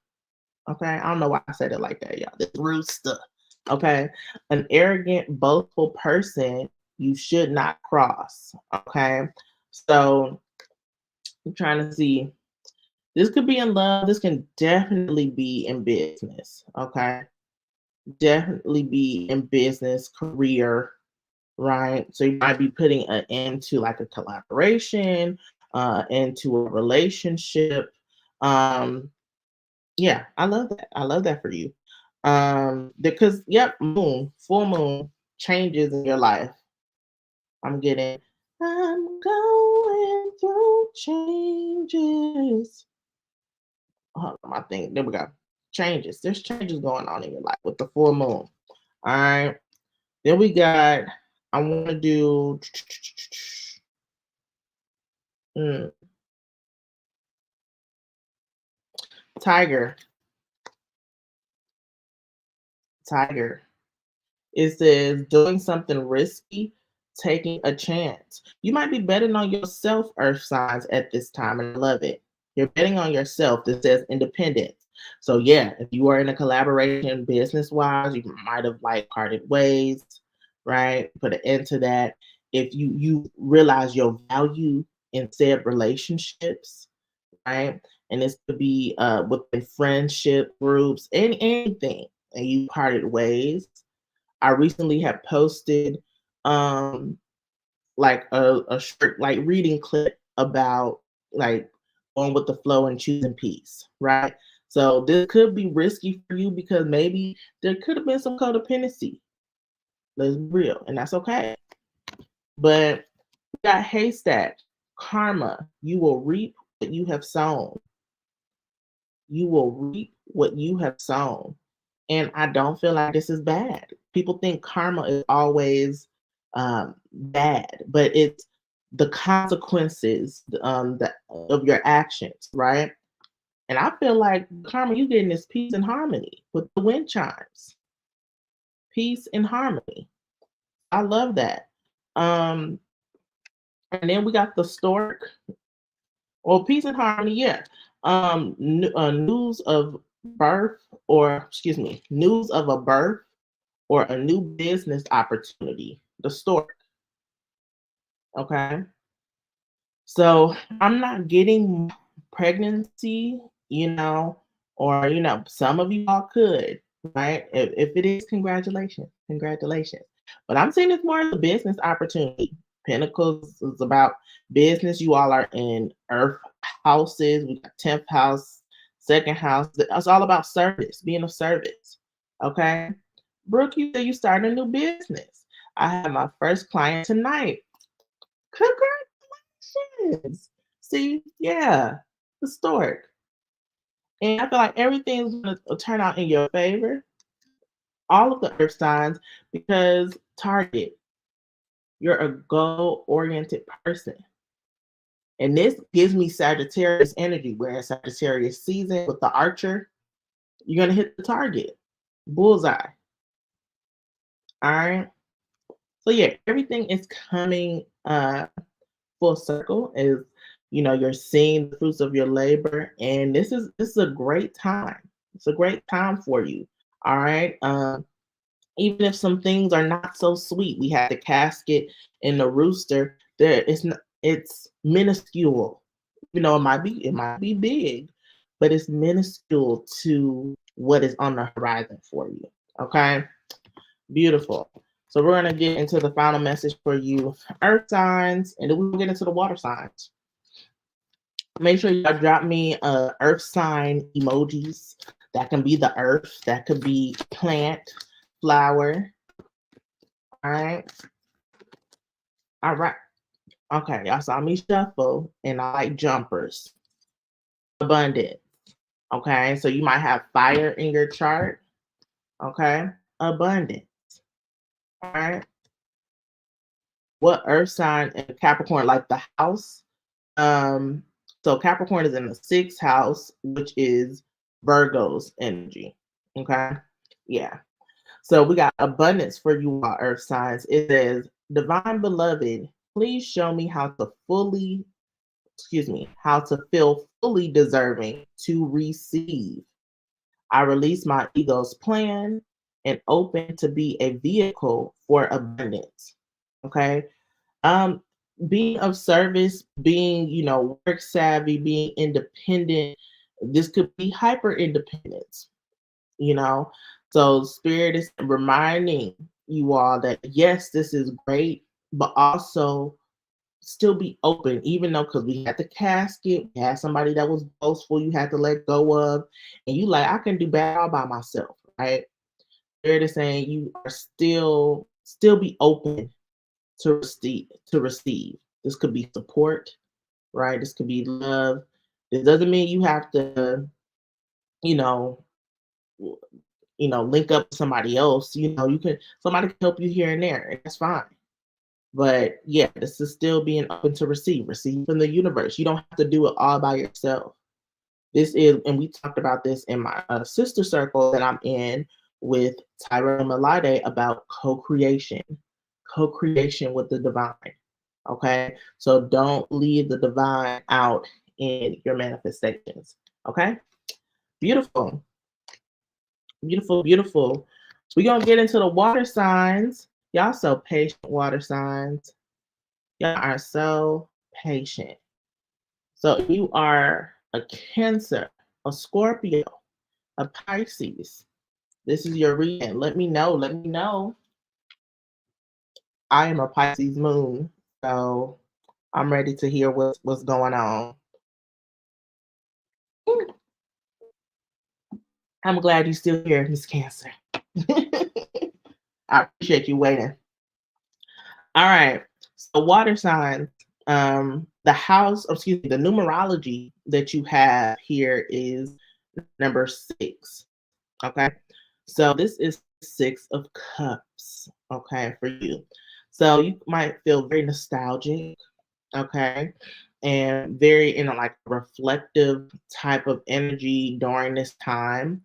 Speaker 1: Okay. I don't know why I said it like that, y'all. This rooster. Okay. An arrogant, boastful person you should not cross. Okay. So I'm trying to see. This could be in love. This can definitely be in business. Okay. Definitely be in business, career, right? So you might be putting an end to like a collaboration, into a relationship. Yeah, I love that. I love that for you. Because full moon changes in your life. I'm going through changes. Hold on, I think there we go. Changes. There's changes going on in your life with the full moon. All right. Then we got, I want to do tiger. Tiger. It says doing something risky, taking a chance. You might be betting on yourself, earth signs, at this time, and I love it. You're betting on yourself. This says independence. So yeah, if you are in a collaboration business wise, you might have like parted ways, right? Put an end to that. If you realize your value in said relationships, right? And this could be within friendship groups, anything, and you parted ways. I recently have posted like a short like reading clip about like going with the flow and choosing peace, right? So this could be risky for you because maybe there could have been some codependency. Let's be real, and that's okay. But we got haystack, karma. You will reap what you have sown. You will reap what you have sown. And I don't feel like this is bad. People think karma is always bad, but it's the consequences of your actions, right? And I feel like karma you getting is peace and harmony with the wind chimes. Peace and harmony. I love that. And then we got the stork. Well, peace and harmony, yeah. News of birth, or excuse me, news of a birth or a new business opportunity. The stork. Okay. So I'm not getting pregnancy, or some of you all could, right? If it is, congratulations, congratulations. But I'm seeing it's more of a business opportunity. Pentacles is about business. You all are in earth houses. We got 10th house, second house. It's all about service, being of service. Okay. Brooke, you said you started a new business. I have my first client tonight. Congratulations. See, yeah, the stork. And I feel like everything's going to turn out in your favor. All of the earth signs, because target, you're a goal-oriented person. And this gives me Sagittarius energy. We're in Sagittarius season with the archer. You're going to hit the target. Bullseye. All right. So yeah, everything is coming full circle. Is you're seeing the fruits of your labor, and this is a great time. It's a great time for you. All right. Even if some things are not so sweet, we had the casket and the rooster. There, it's not, it's minuscule. You know, it might be big, but it's minuscule to what is on the horizon for you. Okay, beautiful. So we're gonna get into the final message for you, earth signs, and then we'll get into the water signs. Make sure y'all drop me earth sign emojis. That can be the earth, that could be plant, flower. All right. All right. Okay. Y'all saw me shuffle and I like jumpers. Abundant. Okay. So you might have fire in your chart. Okay. Abundant. All right. What earth sign in Capricorn, like the house? Um, so Capricorn is in the sixth house, which is Virgo's energy. Okay. Yeah. So we got abundance for you all earth signs. It says, Divine Beloved, please show me how to feel fully deserving to receive. I release my ego's plan and open to be a vehicle for abundance. Okay. Um, being of service, being, work savvy, being independent. This could be hyper independence, you know. So spirit is reminding you all that yes, this is great, but also still be open, even though because we had the casket, we had somebody that was boastful, you had to let go of, and you like, I can do bad all by myself, right? Spirit is saying you are still be open to receive. This could be support, right? This could be love. This doesn't mean you have to, you know, link up with somebody else. You can somebody can help you here and there, and that's fine. But yeah, this is still being open to receive from the universe. You don't have to do it all by yourself. This is, and we talked about this in my sister circle that I'm in with Tyra and Malade about co-creation with the divine. Okay, so don't leave the divine out in your manifestations. Okay, beautiful, beautiful, beautiful. We're gonna get into the water signs. Y'all so patient, water signs. Y'all are so patient. So you are a Cancer, a Scorpio, a Pisces. This is your reading. Let me know. Let me know. I am a Pisces moon, so I'm ready to hear what's going on. I'm glad you're still here, Miss Cancer. I appreciate you waiting. All right. So water signs. The house, excuse me, the numerology that you have here is number 6. Okay. So this is 6 of Cups. Okay, for you. So you might feel very nostalgic. Okay. And very in a like reflective type of energy during this time.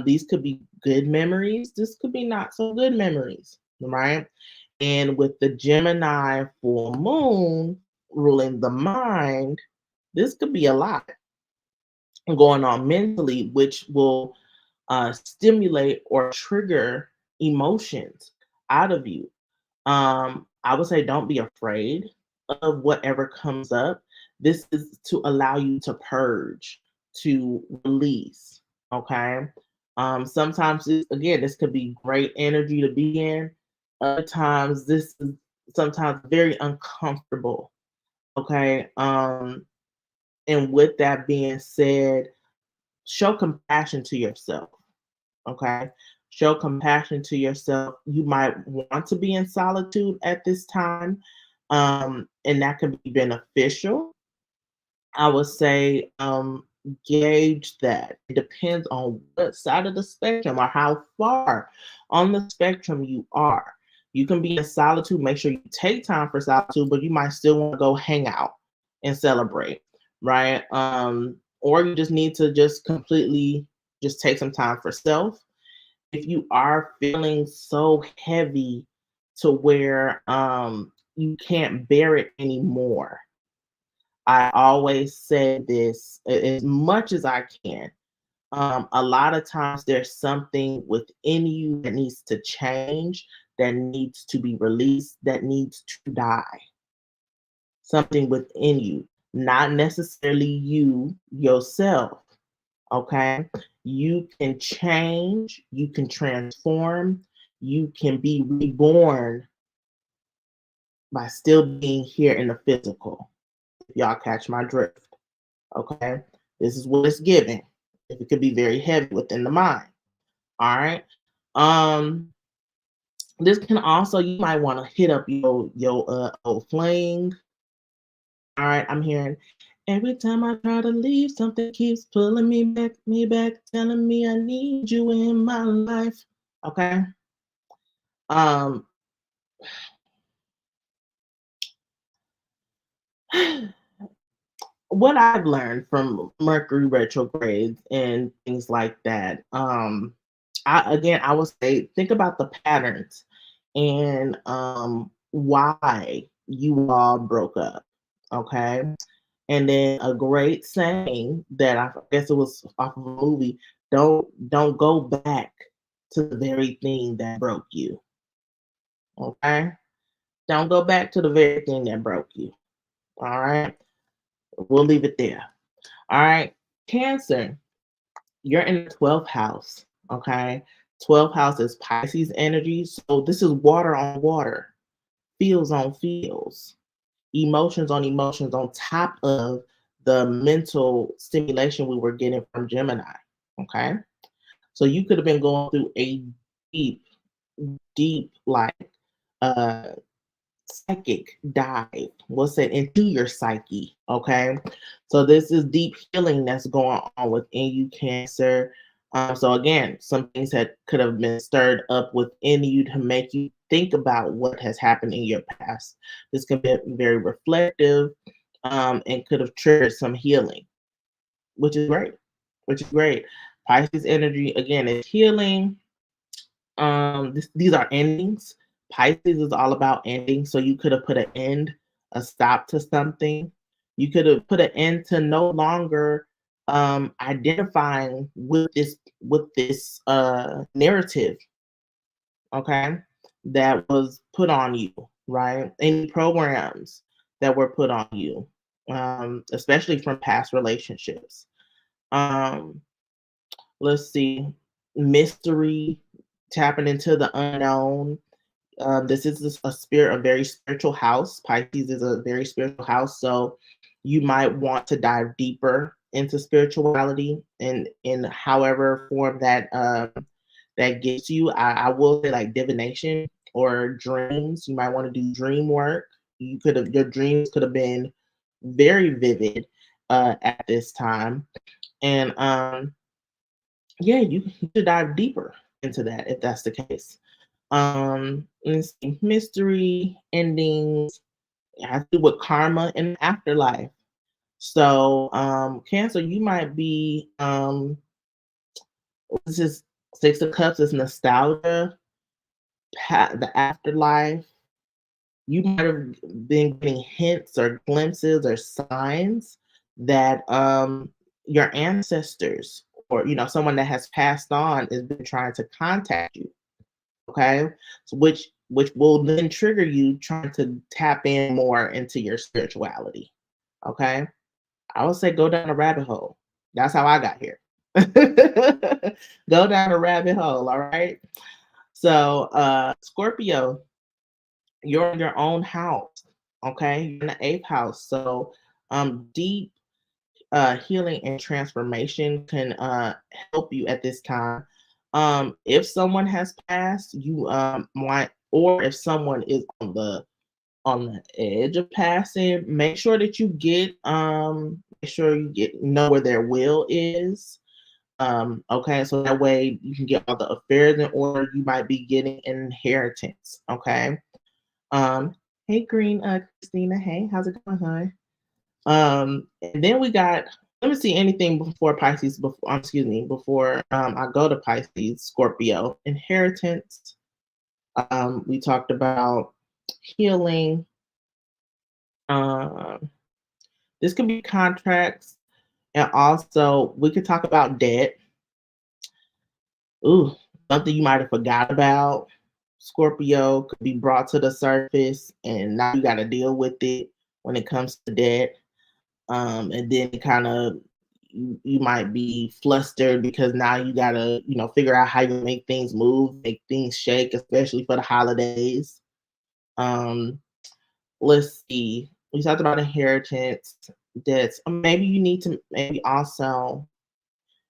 Speaker 1: These could be good memories. This could be not so good memories, right? And with the Gemini full moon ruling the mind, this could be a lot going on mentally, which will stimulate or trigger emotions out of you. I would say don't be afraid of whatever comes up. This is to allow you to purge, to release. Okay. Sometimes this could be great energy to be in. Other times this is sometimes very uncomfortable. Okay. And with that being said, show compassion to yourself. Okay. Show compassion to yourself. You might want to be in solitude at this time, and that can be beneficial. I would say gauge that. It depends on what side of the spectrum or how far on the spectrum you are. You can be in solitude, make sure you take time for solitude, but you might still want to go hang out and celebrate, right? Or you just need to just completely just take some time for self. If you are feeling so heavy to where you can't bear it anymore, I always say this as much as I can. A lot of times there's something within you that needs to change, that needs to be released, that needs to die. Something within you, not necessarily you yourself. Okay. You can change, you can transform, you can be reborn by still being here in the physical. If y'all catch my drift. Okay. This is what it's giving. It could be very heavy within the mind. All right. Um, this can also, you might want to hit up your old fling. All right, I'm hearing every time I try to leave, something keeps pulling me back, telling me I need you in my life. Okay. Um, what I've learned from Mercury retrogrades and things like that, I would say think about the patterns and why you all broke up. Okay. And then a great saying that I guess it was off of a movie, don't go back to the very thing that broke you. Okay? Don't go back to the very thing that broke you. All right? We'll leave it there. All right. Cancer, you're in the 12th house. Okay. 12th house is Pisces energy. So this is water on water, feels on feels, emotions on emotions on top of the mental stimulation we were getting from Gemini. Okay. So you could have been going through a deep, deep, like uh psychic dive, we'll say, into your psyche. Okay. So this is deep healing that's going on within you, Cancer. So again, some things that could have been stirred up within you to make you think about what has happened in your past. This can be very reflective, and could have triggered some healing, which is great. Which is great. Pisces energy again is healing. These are endings. Pisces is all about endings. So you could have put an end, a stop to something. You could have put an end to no longer identifying with this narrative, okay, that was put on you, right? Any programs that were put on you, especially from past relationships. Um, let's see, mystery, tapping into the unknown. This is a spirit, a very spiritual house. Pisces is a very spiritual house, so you might want to dive deeper into spirituality and in however form that that gets you. I will say like divination or dreams. You might want to do dream work. You could have, your dreams could have been very vivid at this time, and yeah, you should dive deeper into that if that's the case. Let's see, mystery, endings, it has to do with karma and afterlife. So, Cancer, you might be this is Six of Cups is nostalgia, the afterlife. You might have been getting hints or glimpses or signs that your ancestors or someone that has passed on has been trying to contact you. Okay, so which will then trigger you trying to tap in more into your spirituality. Okay, I would say go down a rabbit hole. That's how I got here. Go down a rabbit hole. All right. So Scorpio, you're in your own house. Okay, you're in the eighth house. So deep healing and transformation can help you at this time. If someone has passed, you might, or if someone is on the edge of passing, make sure that you get make sure you get know where their will is. Okay, so that way you can get all the affairs in order. You might be getting an inheritance. Okay. Um, hey Green, Christina. Hey, how's it going, honey? And then we got, let me see anything before Pisces, before excuse me, before I go to Pisces, Scorpio, inheritance. We talked about healing. Um, this could be contracts, and also we could talk about debt. Ooh, something you might have forgot about. Scorpio could be brought to the surface, and now you got to deal with it when it comes to debt. And then it kind of you might be flustered because now you gotta figure out how you make things move, make things shake, especially for the holidays. Um, let's see. We talked about inheritance debts. Maybe you need to maybe also,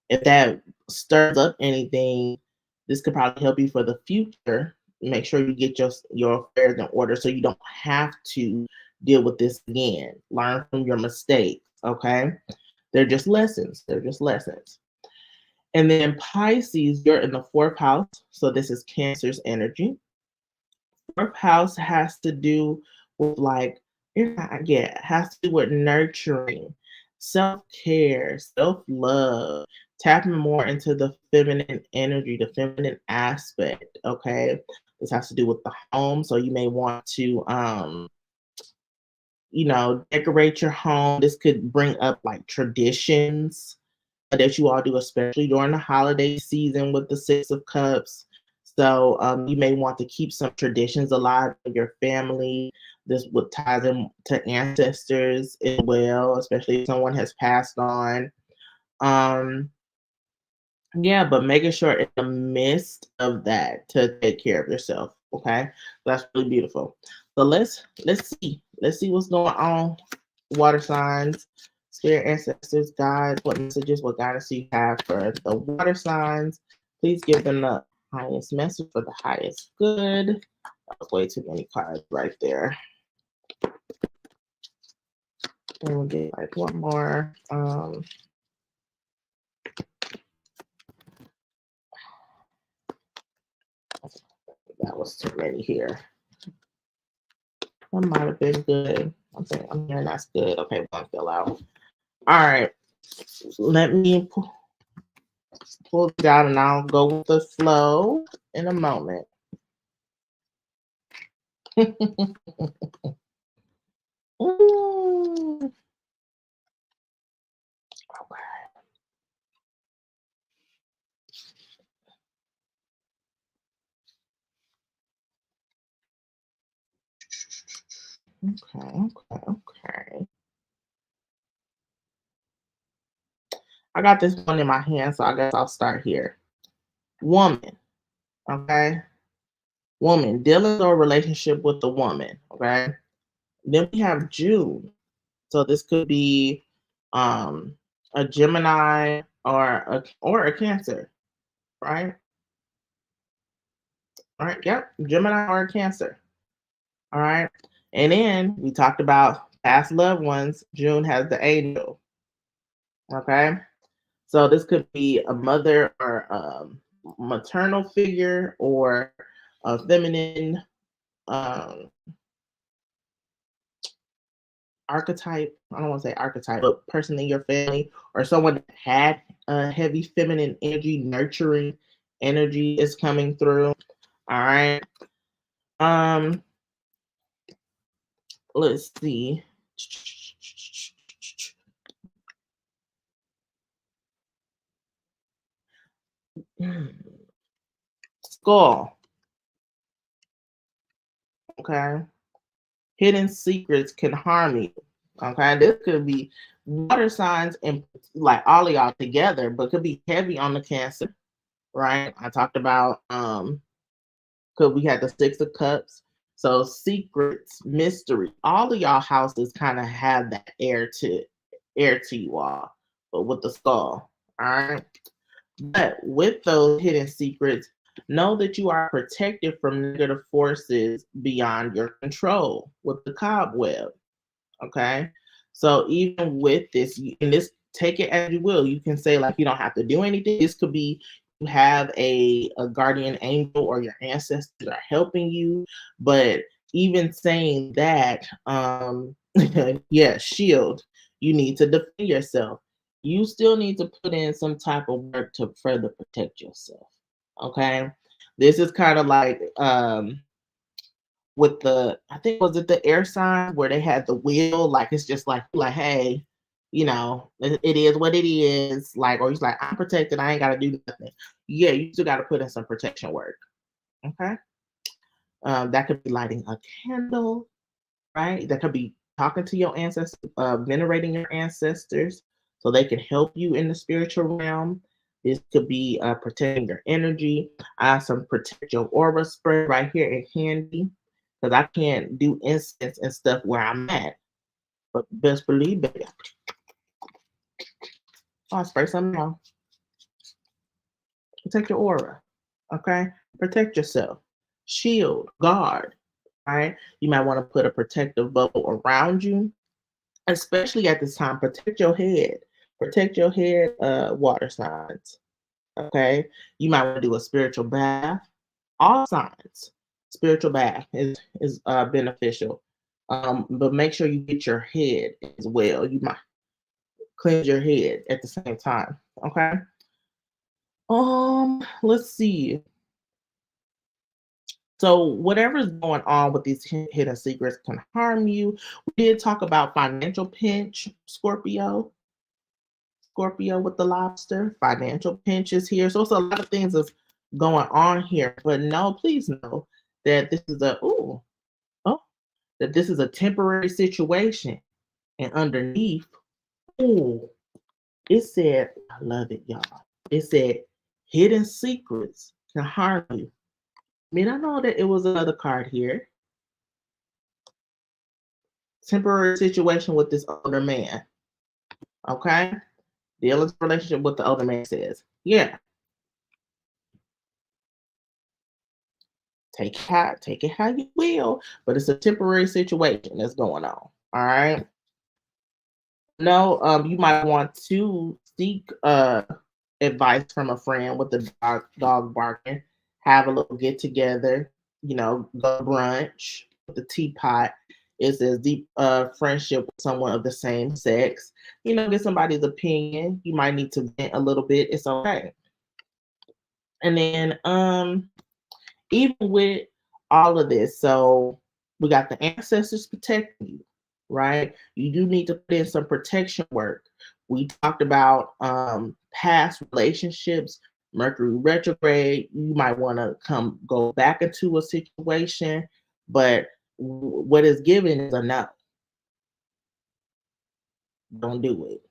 Speaker 1: if that stirs up anything, this could probably help you for the future. Make sure you get your affairs in order so you don't have to deal with this again. Learn from your mistakes. Okay. They're just lessons. They're just lessons. And then Pisces, you're in the fourth house. So this is Cancer's energy. Fourth house has to do with has to do with nurturing, self-care, self-love, tapping more into the feminine energy, the feminine aspect. Okay. This has to do with the home. So you may want to decorate your home. This could bring up like traditions that you all do, especially during the holiday season with the Six of Cups. So you may want to keep some traditions alive in your family. This would tie them to ancestors as well, especially if someone has passed on. Um, yeah, but making sure in the midst of that to take care of yourself. Okay, that's really beautiful. So let's see what's going on. Water signs, spirit ancestors, guides, what messages, what guidance you have for the water signs. Please give them the highest message for the highest good. That was way too many cards right there. And we'll get like one more. That was too many here. That might have been good. I'm hearing that's good. Okay, one fell out. All right. Let me pull it out and I'll go with the flow in a moment. Ooh. Okay. I got this one in my hand, so I guess I'll start here. Woman, okay? Woman, dealing or relationship with the woman, okay? Then we have June. So this could be a Gemini or a Cancer, right? All right, yep, Gemini or a Cancer. All right. And then we talked about past loved ones. June has the angel. Okay. So this could be a mother or maternal figure or a feminine um, archetype. I don't want to say archetype, but person in your family or someone that had a heavy feminine energy, nurturing energy is coming through. All right. Um, let's see. Skull. Okay. Hidden secrets can harm you. Okay, this could be water signs and like all of y'all together, but could be heavy on the Cancer, right? I talked about because we had the Six of Cups. So secrets, mystery, all of y'all houses kind of have that air to you all, but with the skull. All right. But with those hidden secrets, know that you are protected from negative forces beyond your control with the cobweb. Okay. So even with this, and this take it as you will. You can say like you don't have to do anything. This could be you have a guardian angel or your ancestors are helping you. But even saying that, yeah, shield, you need to defend yourself. You still need to put in some type of work to further protect yourself. Okay. This is kind of like with the I think was it the air sign where they had the wheel, like it's just like hey, It is what it is. Like, or he's like, I'm protected. I ain't got to do nothing. Yeah, you still got to put in some protection work. Okay. That could be lighting a candle, right? That could be talking to your ancestors, venerating your ancestors so they can help you in the spiritual realm. This could be protecting your energy. I have some protect your aura spray right here in handy because I can't do incense and stuff where I'm at. But best believe, baby, I'll spray something else. Protect your aura. Okay? Protect yourself. Shield, guard. Right? You might want to put a protective bubble around you, especially at this time. Protect your head. Protect your head, water signs. Okay? You might want to do a spiritual bath. All signs. Spiritual bath is beneficial. But make sure you get your head as well. You might cleanse your head at the same time. Okay? Let's see. So whatever's going on with these hidden secrets can harm you. We did talk about financial pinch, Scorpio. Scorpio with the lobster. Financial pinch is here. So it's a lot of things that's going on here. But no, please know that this is that this is a temporary situation. And underneath, it said, I love it, y'all. It said hidden secrets can harm you. I mean, I know that it was another card here. Temporary situation with this older man. Okay? The illicit relationship with the older man says, yeah, take it how you will, but it's a temporary situation that's going on. All right. No, you might want to seek advice from a friend with the dog barking, have a little get together, go brunch with the teapot. It says deep friendship with someone of the same sex. Get somebody's opinion. You might need to vent a little bit. It's okay. And then even with all of this, so we got the ancestors protecting you, right? You do need to put in some protection work. We talked about past relationships, Mercury retrograde. You might want to go back into a situation, but what is given is a no. Don't do it.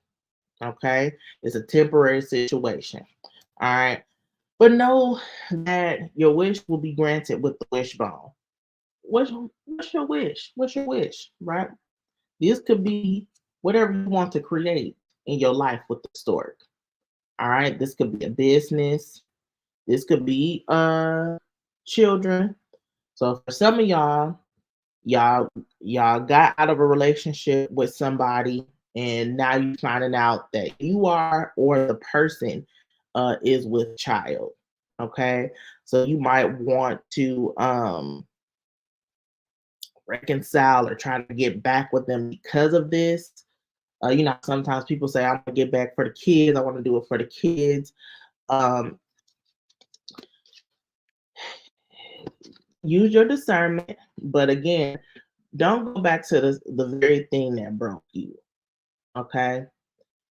Speaker 1: Okay? It's a temporary situation. All right. But know that your wish will be granted with the wishbone. What's your wish? What's your wish, right? This could be whatever you want to create in your life with the stork. All right. This could be a business. This could be children. So for some of y'all got out of a relationship with somebody, and now you're finding out that you are or the person is with child. Okay. So you might want to reconcile or try to get back with them because of this. Sometimes people say, I want to get back for the kids. I want to do it for the kids. Use your discernment, but again, don't go back to the very thing that broke you. Okay.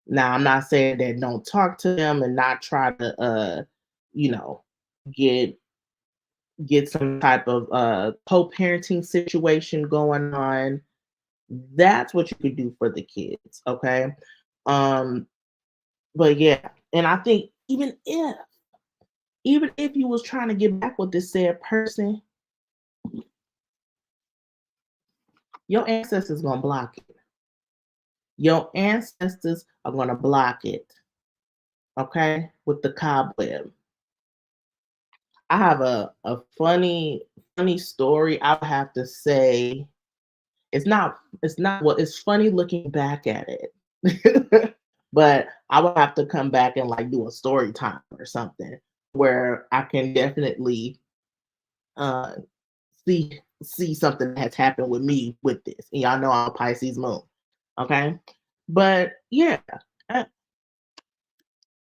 Speaker 1: Now, I'm not saying that don't talk to them and not try to, get some type of co-parenting situation going on. That's what you could do for the kids. Okay. But yeah, and I think even if you was trying to get back with this said person, your ancestors gonna block it. Your ancestors are gonna block it. Okay, with the cobweb. I have a funny story. I would have to say it's funny looking back at it. But I would have to come back and like do a story time or something where I can definitely uh see something that has happened with me with this. And y'all know I'm a Pisces moon. Okay. But yeah, uh,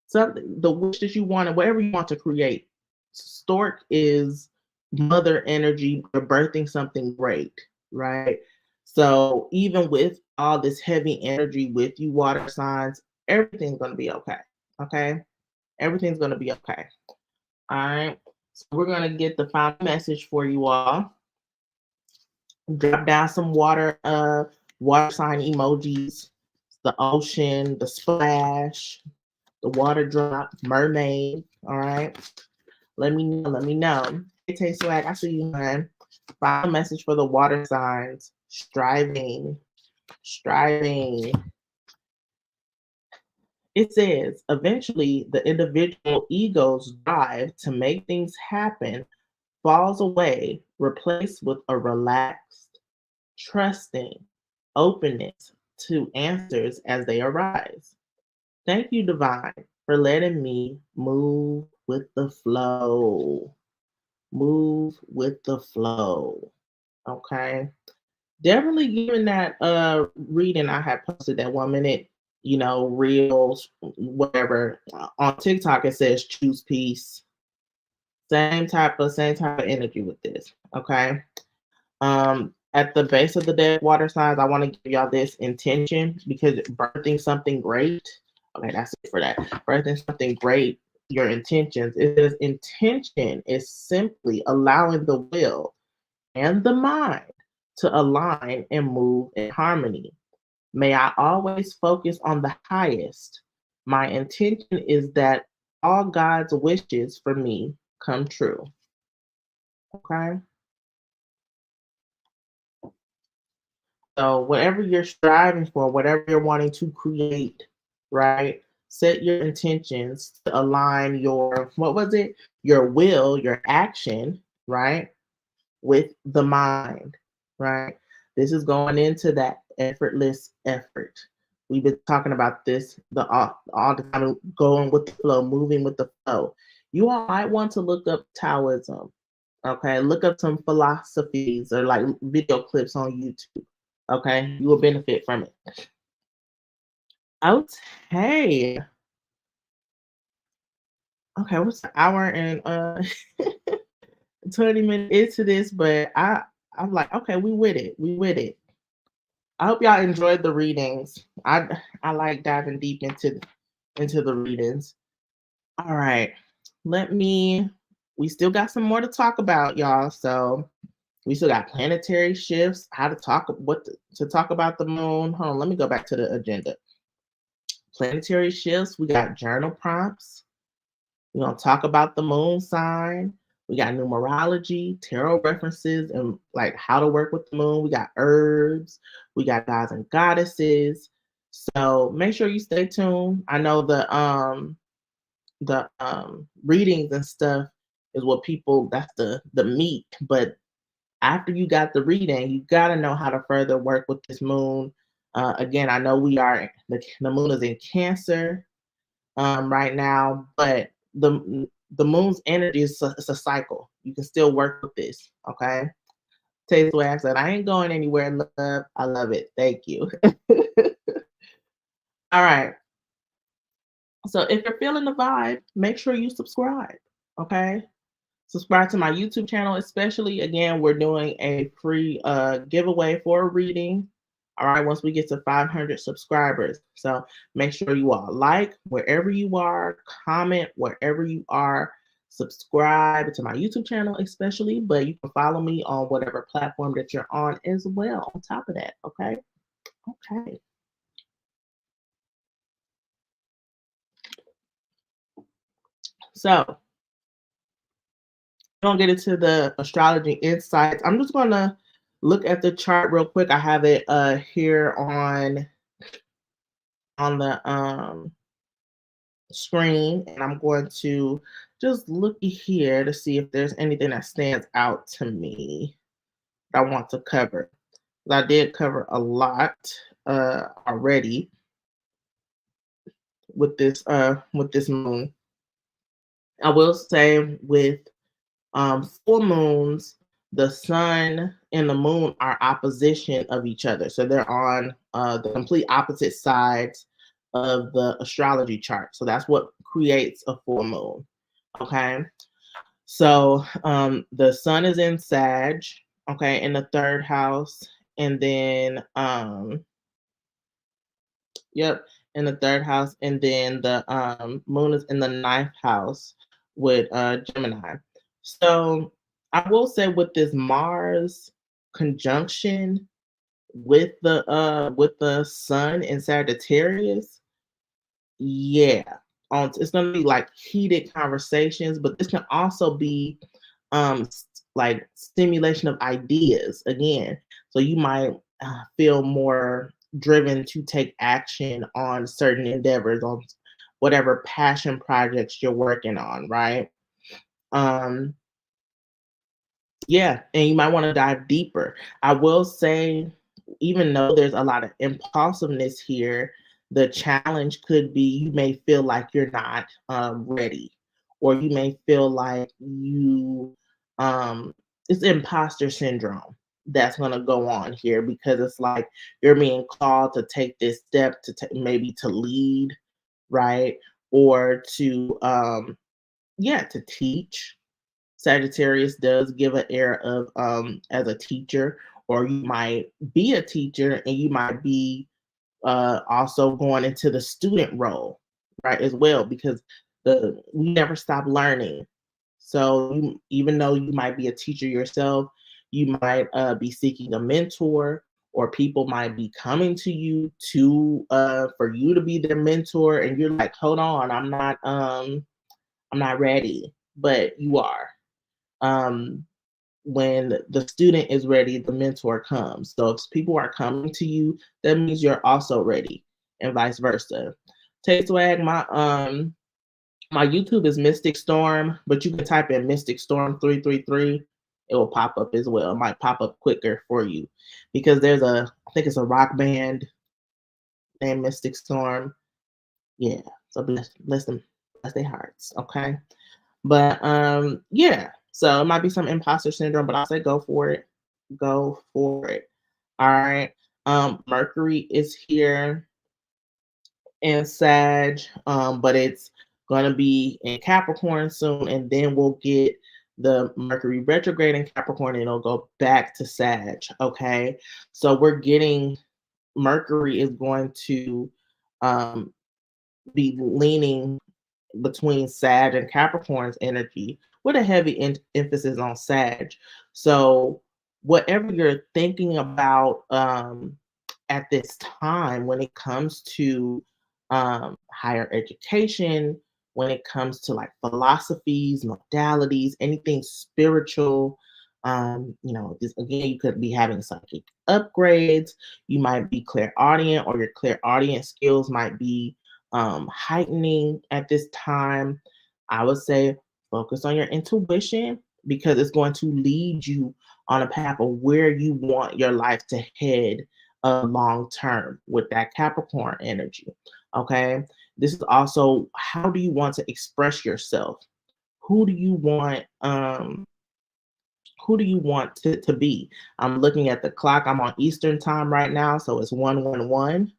Speaker 1: something the wish that you want, whatever you want to create. Stork is mother energy, you're birthing something great, right? So even with all this heavy energy with you, water signs, everything's going to be okay. Okay? Everything's going to be okay. All right. So we're going to get the final message for you all. Drop down some water sign emojis, the ocean, the splash, the water drop, mermaid. All right. Let me know. Let me know. Hey, Tay Swag, I see you, man. Final message for the water signs. Striving. Striving. It says, eventually, the individual ego's drive to make things happen falls away, replaced with a relaxed, trusting openness to answers as they arise. Thank you, Divine, for letting me move with the flow. Move with the flow. Okay. Definitely given that reading I had posted that 1 minute, reels, whatever. On TikTok it says choose peace. Same type of energy with this. Okay. At the base of the deck, water signs, I want to give y'all this intention because birthing something great. Okay, that's it for that. Birthing something great, your intentions. It says intention is simply allowing the will and the mind to align and move in harmony. May I always focus on the highest. My intention is that all God's wishes for me come true. Okay. So whatever you're striving for, whatever you're wanting to create, right? Set your intentions to align your, what was it? Your will, your action, right? With the mind, right? This is going into that effortless effort. We've been talking about this all the time, going with the flow, moving with the flow. You all might want to look up Taoism, okay? Look up some philosophies or like video clips on YouTube. Okay, you will benefit from it. Okay. Okay, what's an hour and 20 minutes into this, but I'm like, okay, we with it. We with it. I hope y'all enjoyed the readings. I like diving deep into the readings. All right. We still got some more to talk about, y'all. So we still got planetary shifts, how to talk to talk about the moon. Hold on, let me go back to the agenda. Planetary shifts, we got journal prompts. We're going to talk about the moon sign. We got numerology, tarot references, and like how to work with the moon. We got herbs. We got gods and goddesses. So make sure you stay tuned. I know the readings and stuff is what people, that's the meat. But after you got the reading, you got to know how to further work with this moon. Again, I know the moon is in Cancer right now, but the moon's energy is it's a cycle. You can still work with this, okay? Taste the way I said, I ain't going anywhere, love. I love it. Thank you. All right. So if you're feeling the vibe, make sure you subscribe, okay? Subscribe to my YouTube channel, especially. Again, we're doing a free giveaway for a reading. All right, once we get to 500 subscribers. So make sure you all like wherever you are, comment wherever you are, subscribe to my YouTube channel, especially, but you can follow me on whatever platform that you're on as well. On top of that, okay? Okay. So we're gonna get into the astrology insights. I'm just gonna look at the chart real quick. I have it here on the screen, and I'm going to just look here to see if there's anything that stands out to me that I want to cover. I did cover a lot already with this moon. I will say with full moons, the sun and the moon are opposition of each other. So they're on the complete opposite sides of the astrology chart. So that's what creates a full moon. Okay. So the sun is in Sag, okay, in the third house. And then Yep, in the third house, and then the moon is in the ninth house with Gemini. So I will say with this Mars conjunction with the sun in Sagittarius, yeah, it's gonna be like heated conversations, but this can also be like stimulation of ideas again. So you might feel more driven to take action on certain endeavors, on whatever passion projects you're working on, right? Um, yeah, and you might want to dive deeper. I will say, even though there's a lot of impulsiveness here, the challenge could be you may feel like you're not ready, or you may feel like um, it's imposter syndrome that's going to go on here because it's like you're being called to take this step to maybe to lead, right? Or to, yeah, to teach. Sagittarius does give an air of as a teacher, or you might be a teacher and you might be also going into the student role, right, as well, because we never stop learning. So even though you might be a teacher yourself, you might be seeking a mentor, or people might be coming to you to for you to be their mentor, and you're like, hold on, I'm not ready, but you are. Um, when the student is ready, the mentor comes. So if people are coming to you, that means you're also ready, and vice versa. Tay Swag, my YouTube is Mystic Storm, but you can type in Mystic Storm 333. It will pop up as well. It might pop up quicker for you because I think it's a rock band named Mystic Storm. Yeah. So bless their hearts. Okay. But yeah. So it might be some imposter syndrome, but I say go for it. Go for it. All right. Mercury is here in Sag, but it's gonna be in Capricorn soon, and then we'll get the Mercury retrograde in Capricorn, and it'll go back to Sag. Okay. So we're getting Mercury is going to um be leaning between Sag and Capricorn's energy with a heavy emphasis on Sag. So, whatever you're thinking about at this time when it comes to higher education, when it comes to like philosophies, modalities, anything spiritual, this again, you could be having psychic upgrades, you might be clairaudient, or your clairaudient skills might be heightening at this time. I would say focus on your intuition because it's going to lead you on a path of where you want your life to head long term with that Capricorn energy. Okay. This is also how do you want to express yourself? Who do you want? Who do you want to be? I'm looking at the clock. I'm on Eastern time right now, so it's 111.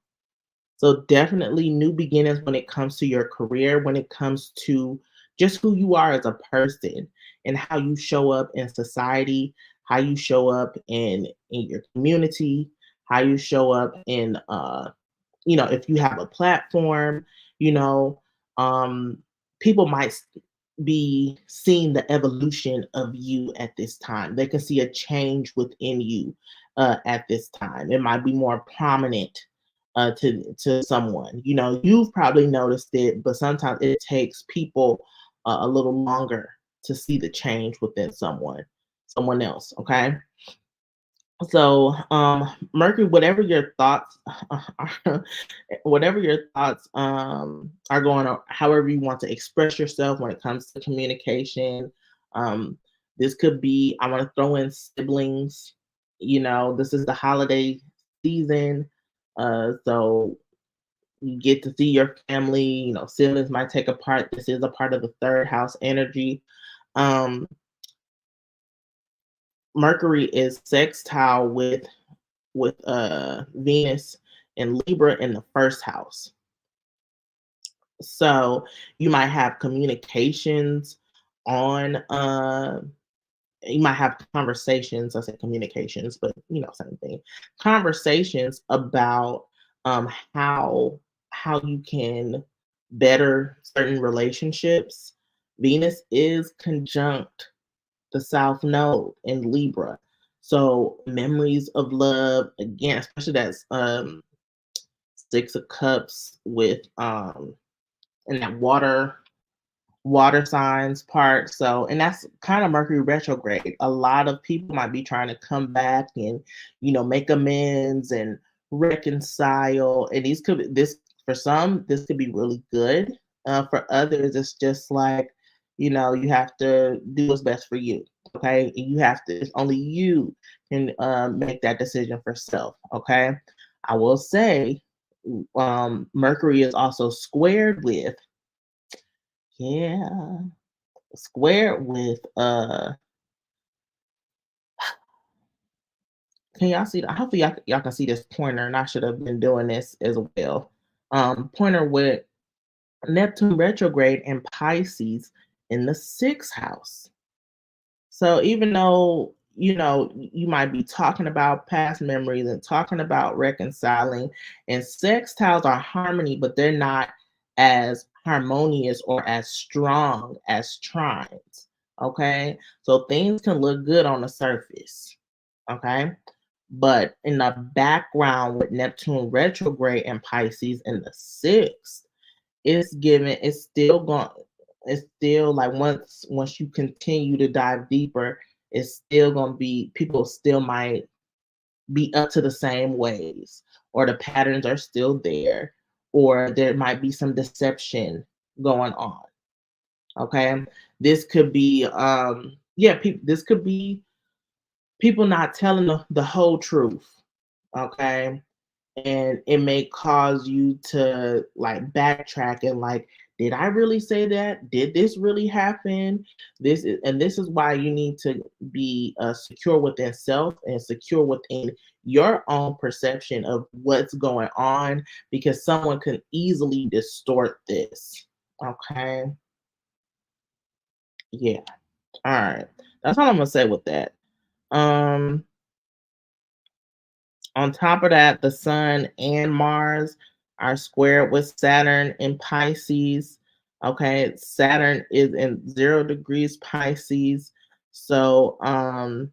Speaker 1: So definitely new beginnings when it comes to your career, when it comes to just who you are as a person and how you show up in society, how you show up in your community, how you show up in if you have a platform, you know, people might be seeing the evolution of you at this time. They can see a change within you at this time. It might be more prominent to someone. You know, you've probably noticed it, but sometimes it takes people a little longer to see the change within someone else. Okay. So, Mercury, whatever your thoughts are, whatever your thoughts are going on, however you want to express yourself when it comes to communication. Um, this could be, I want to throw in siblings. You know, this is the holiday season, so you get to see your family. You know, siblings might take a part. This is a part of the third house energy. Um, Mercury is sextile with Venus and Libra in the first house. So you might have communications on you might have conversations, I say communications, but same thing. Conversations about how how you can better certain relationships. Venus is conjunct the South Node in Libra. So memories of love, again, especially that's Six of Cups with and that water signs part. So, and that's kind of Mercury retrograde. A lot of people might be trying to come back and, make amends and reconcile. And these could this for some, this could be really good. For others, it's just like, you have to do what's best for you. Okay. And you have to, it's only you can make that decision for self. Okay. I will say, Mercury is also squared with, yeah, squared with can y'all see that? Hopefully y'all can see this pointer, and I should have been doing this as well. Pointer with Neptune retrograde and Pisces in the sixth house. So even though you might be talking about past memories and talking about reconciling, and sextiles are harmony, but they're not as harmonious or as strong as trines. Okay, so things can look good on the surface. Okay, but in the background with Neptune retrograde and Pisces in the sixth, it's still like once you continue to dive deeper, it's still gonna be, people still might be up to the same ways, or the patterns are still there, or there might be some deception going on. Okay. This could be this could be people not telling the whole truth. Okay. And it may cause you to like backtrack and like, did I really say that? Did this really happen? This is why you need to be secure within self and secure within your own perception of what's going on, because someone can easily distort this. Okay. Yeah. All right. That's all I'm gonna say with that. Um On top of that, the Sun and Mars are squared with Saturn in Pisces. Okay, Saturn is in 0 degrees Pisces. So I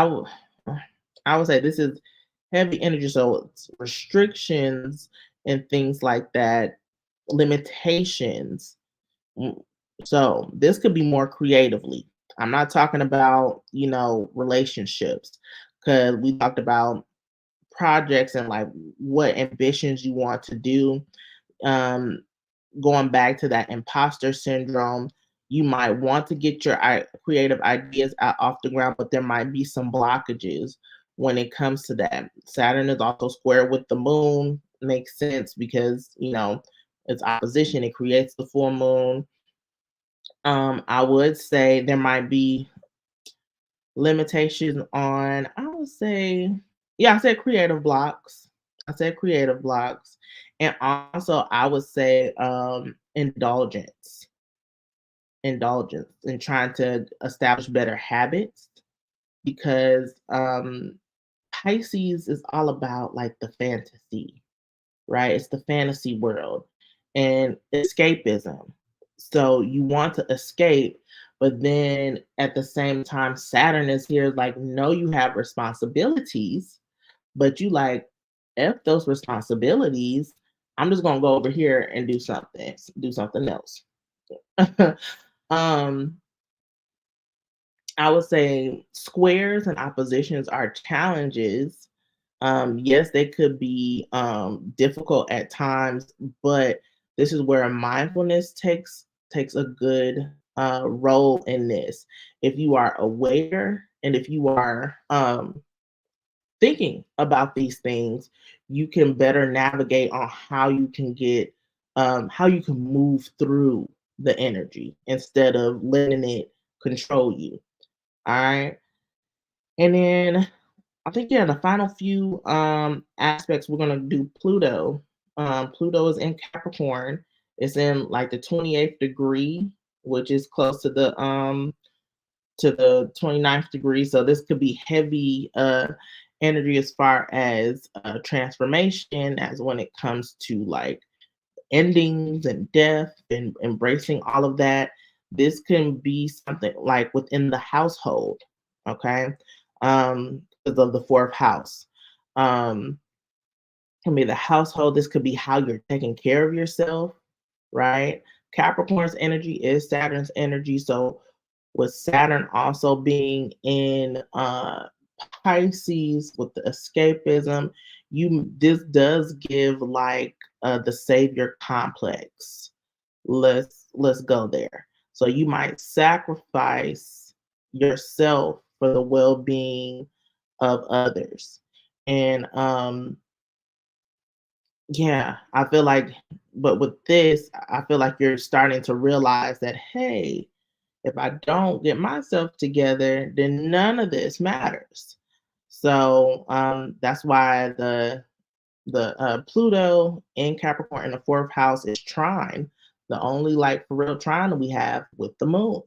Speaker 1: would I would say this is heavy energy. So it's restrictions and things like that, limitations. Mm, So this could be more creatively. I'm not talking about, relationships, because we talked about projects and like what ambitions you want to do. Um, Going back to that imposter syndrome, you might want to get your creative ideas out off the ground, but there might be some blockages when it comes to that. Saturn is also square with the moon. Makes sense because it's opposition. It creates the full moon. I would say there might be limitations on, I would say, yeah, I said creative blocks. I said creative blocks. And also I would say indulgence in trying to establish better habits, because Pisces is all about like the fantasy, right? It's the fantasy world and escapism. So you want to escape, but then at the same time, Saturn is here like, no, you have responsibilities, but you like, F those responsibilities. I'm just gonna go over here and do something else. um, I would say squares and oppositions are challenges. Yes, they could be difficult at times, but this is where mindfulness takes a good role in this. If you are aware and if you are thinking about these things, you can better navigate on how you can move through the energy instead of letting it control you. All right. And then I think, yeah, the final few aspects we're gonna do Pluto. Pluto is in Capricorn. It's in like the 28th degree, which is close to the 29th degree. So this could be heavy energy as far as transformation, as when it comes to like endings and death and embracing all of that. This can be something like within the household, okay? Because of the fourth house. Um, can be the household. This could be how you're taking care of yourself, right? Capricorn's energy is Saturn's energy. So with Saturn also being in Pisces with the escapism, this does give like the savior complex. Let's go there. So you might sacrifice yourself for the well-being of others. And yeah, I feel like, but with this, I feel like you're starting to realize that, hey, if I don't get myself together, then none of this matters. So that's why the Pluto in Capricorn in the fourth house is trine, the only like for real trine we have with the moon.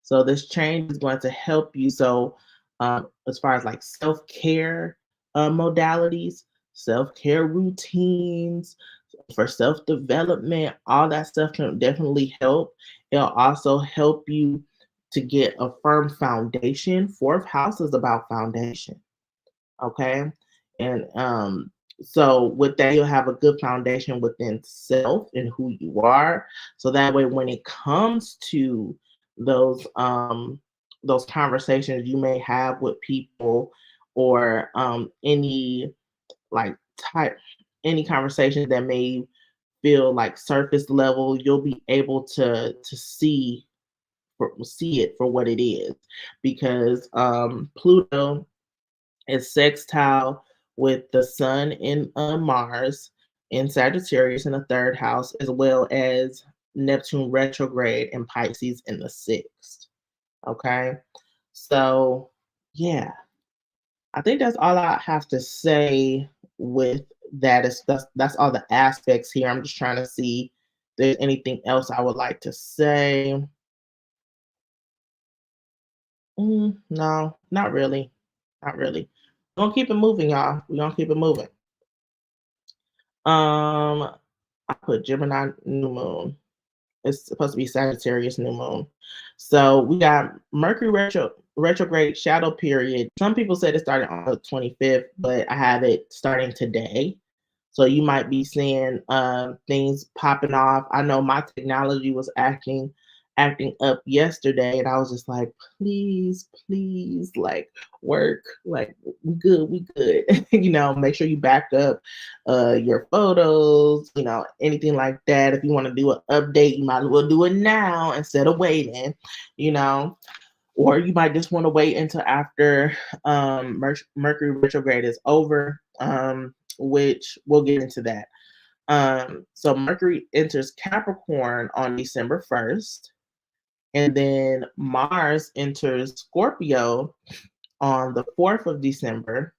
Speaker 1: So this change is going to help you. So as far as like self-care modalities, self-care routines, for self-development, all that stuff can definitely help. It'll also help you to get a firm foundation. Fourth house is about foundation. Okay. And so with that, you'll have a good foundation within self and who you are. So that way when it comes to those conversations you may have with people, or any like type any conversation that may feel like surface level, you'll be able to see it for what it is, because Pluto is sextile with the Sun in Mars in Sagittarius in the third house, as well as Neptune retrograde in Pisces in the sixth. Okay, so yeah, I think that's all I have to say with that. That's all the aspects here. I'm just trying to see if there's anything else I would like to say. No, not really. Not really. We're gonna keep it moving, y'all. We're gonna keep it moving. I put Gemini new moon. It's supposed to be Sagittarius new moon. So we got Mercury retrograde shadow period. Some people said it started on the 25th, but I have it starting today. So you might be seeing things popping off. I know my technology was acting up yesterday, and I was just like, please, please, like work, like we good. Make sure you back up your photos, anything like that. If you want to do an update, you might as well do it now instead of waiting, you know. Or you might just want to wait until after Mercury retrograde is over, which we'll get into that. So Mercury enters Capricorn on December 1st, and then Mars enters Scorpio on the 4th of December,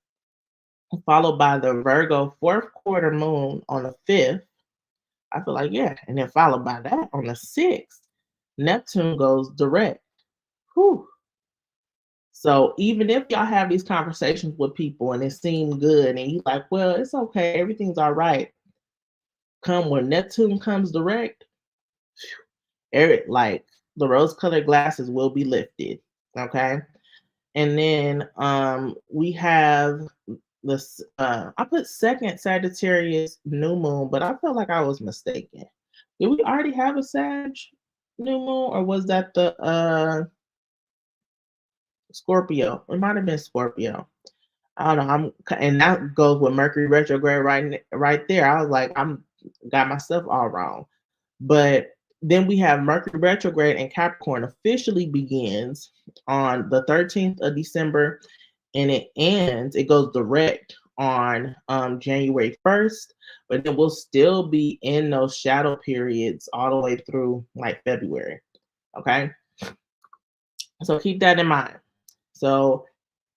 Speaker 1: followed by the Virgo fourth quarter moon on the 5th. I feel like, yeah, and then followed by that on the 6th, Neptune goes direct. Whew. So even if y'all have these conversations with people and it seems good and you like, well, it's okay, everything's all right. Come when Neptune comes direct, like the rose-colored glasses will be lifted. Okay. And then we have this I put second Sagittarius new moon, but I felt like I was mistaken. Did we already have a Sag new moon, or was that the Scorpio? It might have been Scorpio. I don't know. And that goes with Mercury retrograde right there. I was like, I'm got myself all wrong. But then we have Mercury retrograde and Capricorn officially begins on the 13th of December, and it goes direct on January 1st, but then we'll still be in those shadow periods all the way through like February. Okay. So keep that in mind. So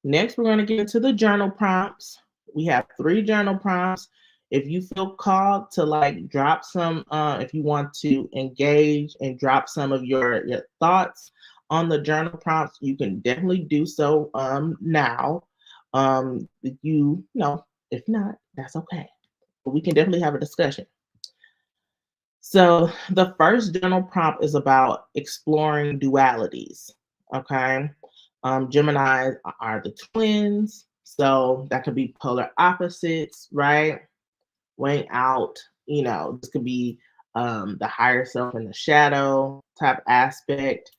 Speaker 1: next, we're going to get into the journal prompts. We have 3 journal prompts. If you feel called to like drop some, if you want to engage and drop some of your thoughts on the journal prompts, you can definitely do so now. if not, that's okay. But we can definitely have a discussion. So the first general prompt is about exploring dualities. Okay. Gemini are the twins. So that could be polar opposites, right? Weighing out, this could be the higher self and the shadow type aspect.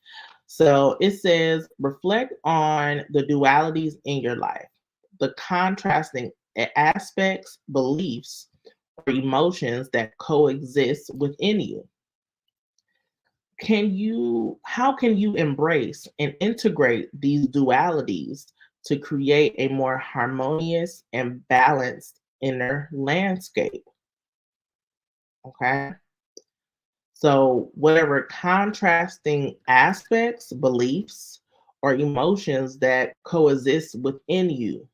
Speaker 1: So it says reflect on the dualities in your life, the contrasting aspects, beliefs, or emotions that coexist within you. How can you embrace and integrate these dualities to create a more harmonious and balanced inner landscape? Okay. So, whatever contrasting aspects, beliefs, or emotions that coexist within you,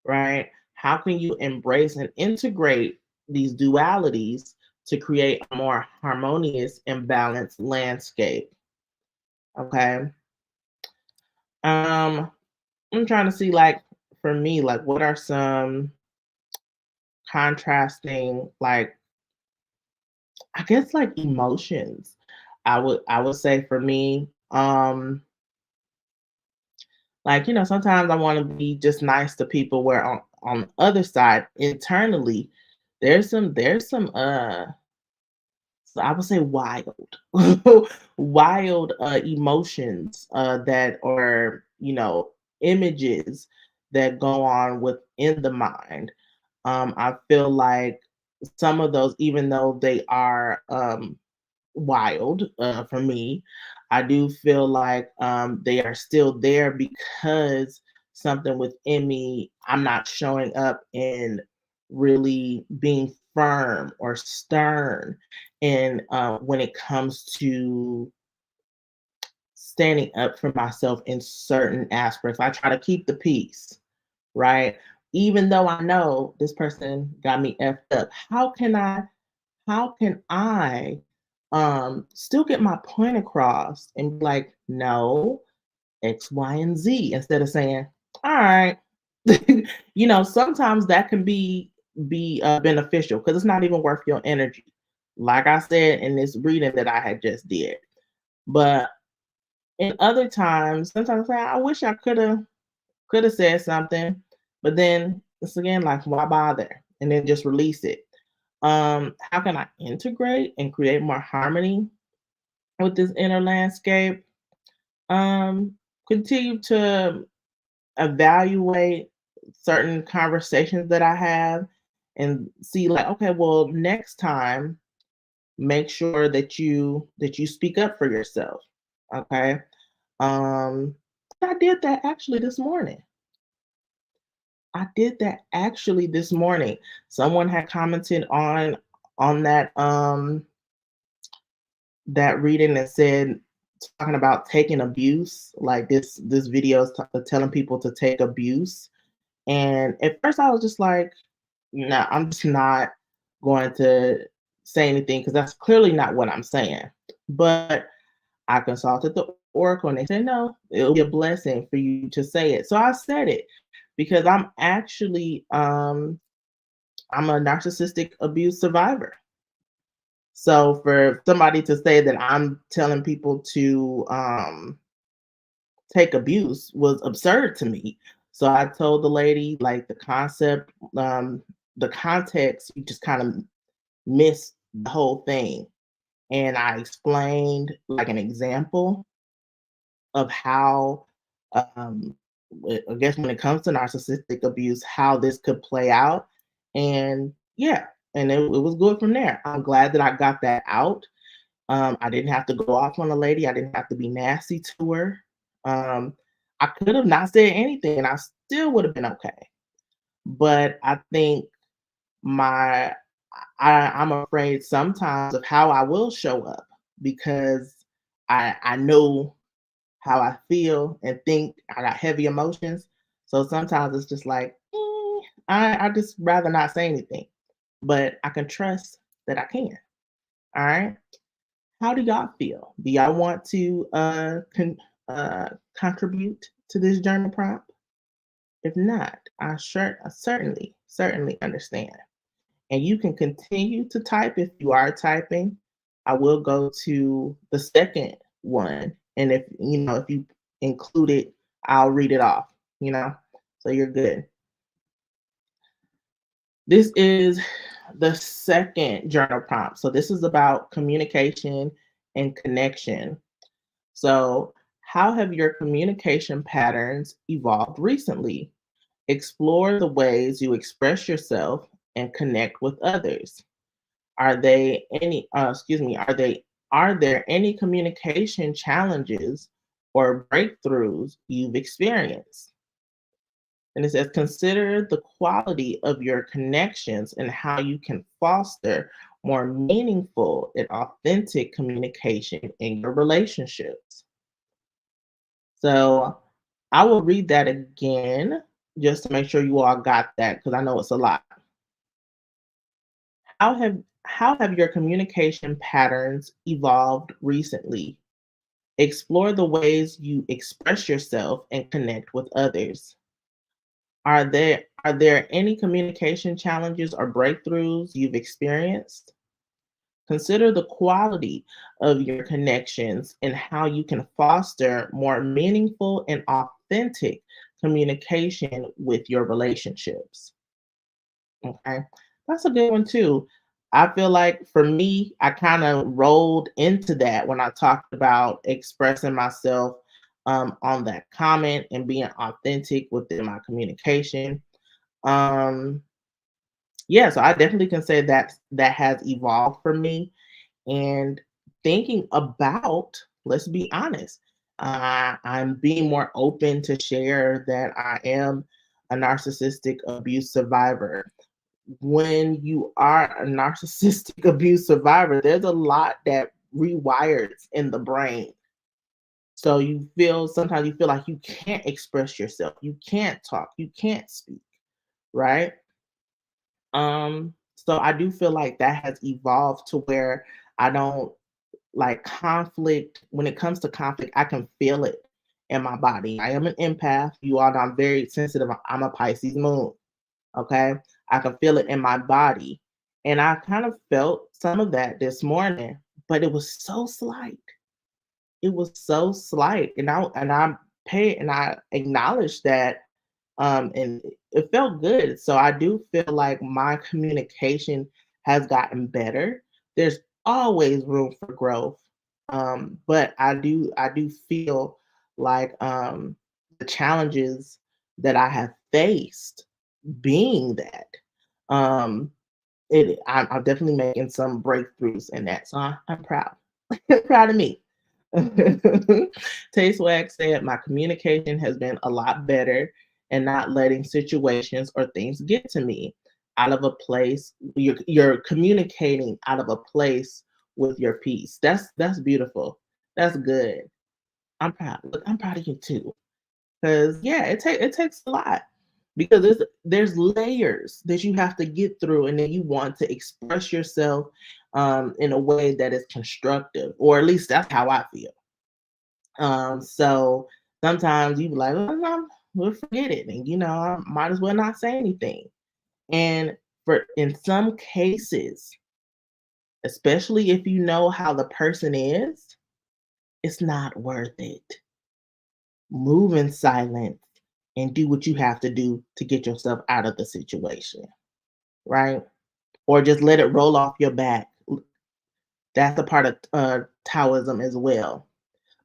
Speaker 1: right? How can you embrace and integrate these dualities to create a more harmonious and balanced landscape? Okay. I'm trying to see, like, for me, like, what are some contrasting, like, I guess, like, emotions. I would say for me, like, sometimes I want to be just nice to people where on the other side, internally, there's some so I would say wild, wild emotions that are, images that go on within the mind. I feel like some of those, even though they are wild for me, I do feel like they are still there because something within me, I'm not showing up and really being firm or stern. And when it comes to standing up for myself in certain aspects, I try to keep the peace, right? Even though I know this person got me effed up, how can I still get my point across and be like, no, X, Y, and Z, instead of saying, all right. Sometimes that can be beneficial because it's not even worth your energy. Like I said in this reading that I had just did. But in other times, sometimes I wish I could have said something, but then it's again like, why bother? And then just release it. How can I integrate and create more harmony with this inner landscape? Continue to evaluate certain conversations that I have and see, like, okay, well, next time make sure that you speak up for yourself. Okay. Um I did that actually this morning. I did that actually this morning. Someone had commented on that reading and said, talking about taking abuse, like this video is telling people to take abuse. And at first I was just like, no, I'm just not going to say anything because that's clearly not what I'm saying. But I consulted the oracle and they said, no, it'll be a blessing for you to say it. So I said it because I'm a narcissistic abuse survivor. So for somebody to say that I'm telling people to take abuse was absurd to me. So I told the lady, like, the concept, the context, you just kind of missed the whole thing. And I explained, like, an example of how, um, I guess when it comes to narcissistic abuse, how this could play out. And yeah, and it was good from there. I'm glad that I got that out. I didn't have to go off on a lady. I didn't have to be nasty to her. Um, I could have not said anything and I still would have been okay. But I think my I'm afraid sometimes of how I will show up because I know how I feel and think. I got heavy emotions. So sometimes it's just like, I just rather not say anything. But I can trust that I can. All right. How do y'all feel? Do y'all want to contribute to this journal prompt? If not, I certainly understand. And you can continue to type if you are typing. I will go to the second one. And if you include it, I'll read it off, you know, so you're good. This is the second journal prompt. So this is about communication and connection. So, how have your communication patterns evolved recently? Explore the ways you express yourself and connect with others. Are there any communication challenges or breakthroughs you've experienced? And it says, consider the quality of your connections and how you can foster more meaningful and authentic communication in your relationships. So I will read that again just to make sure you all got that because I know it's a lot. How have your communication patterns evolved recently? Explore the ways you express yourself and connect with others. Are there any communication challenges or breakthroughs you've experienced? Consider the quality of your connections and how you can foster more meaningful and authentic communication with your relationships. Okay. That's a good one too. I feel like for me, I kind of rolled into that when I talked about expressing myself on that comment and being authentic within my communication. Um, yeah, so I definitely can say that has evolved for me. And thinking about, let's be honest, I'm being more open to share that I am a narcissistic abuse survivor. When you are a narcissistic abuse survivor, there's a lot that rewires in the brain. So sometimes you feel like you can't express yourself, you can't talk, you can't speak, right? So I do feel like that has evolved to where I don't like conflict. When it comes to conflict, I can feel it in my body. I am an empath. You all know I'm very sensitive. I'm a Pisces moon. Okay. I can feel it in my body. And I kind of felt some of that this morning, but it was so slight. It was so slight. And I acknowledged that and it felt good. So I do feel like my communication has gotten better. There's always room for growth. But I do feel like the challenges that I have faced being that um I'm definitely making some breakthroughs in that. So I'm proud. Proud of me. Taste Wax said, my communication has been a lot better and not letting situations or things get to me out of a place. You're communicating out of a place with your peace. That's beautiful. That's good. I'm proud. Look, I'm proud of you too. Because yeah, it takes a lot because there's layers that you have to get through, and then you want to express yourself in a way that is constructive, or at least that's how I feel. So sometimes you be like, oh, no, we'll forget it, and I might as well not say anything. And for in some cases, especially if you know how the person is, it's not worth it. Move in silence and do what you have to do to get yourself out of the situation, right? Or just let it roll off your back. That's a part of Taoism as well.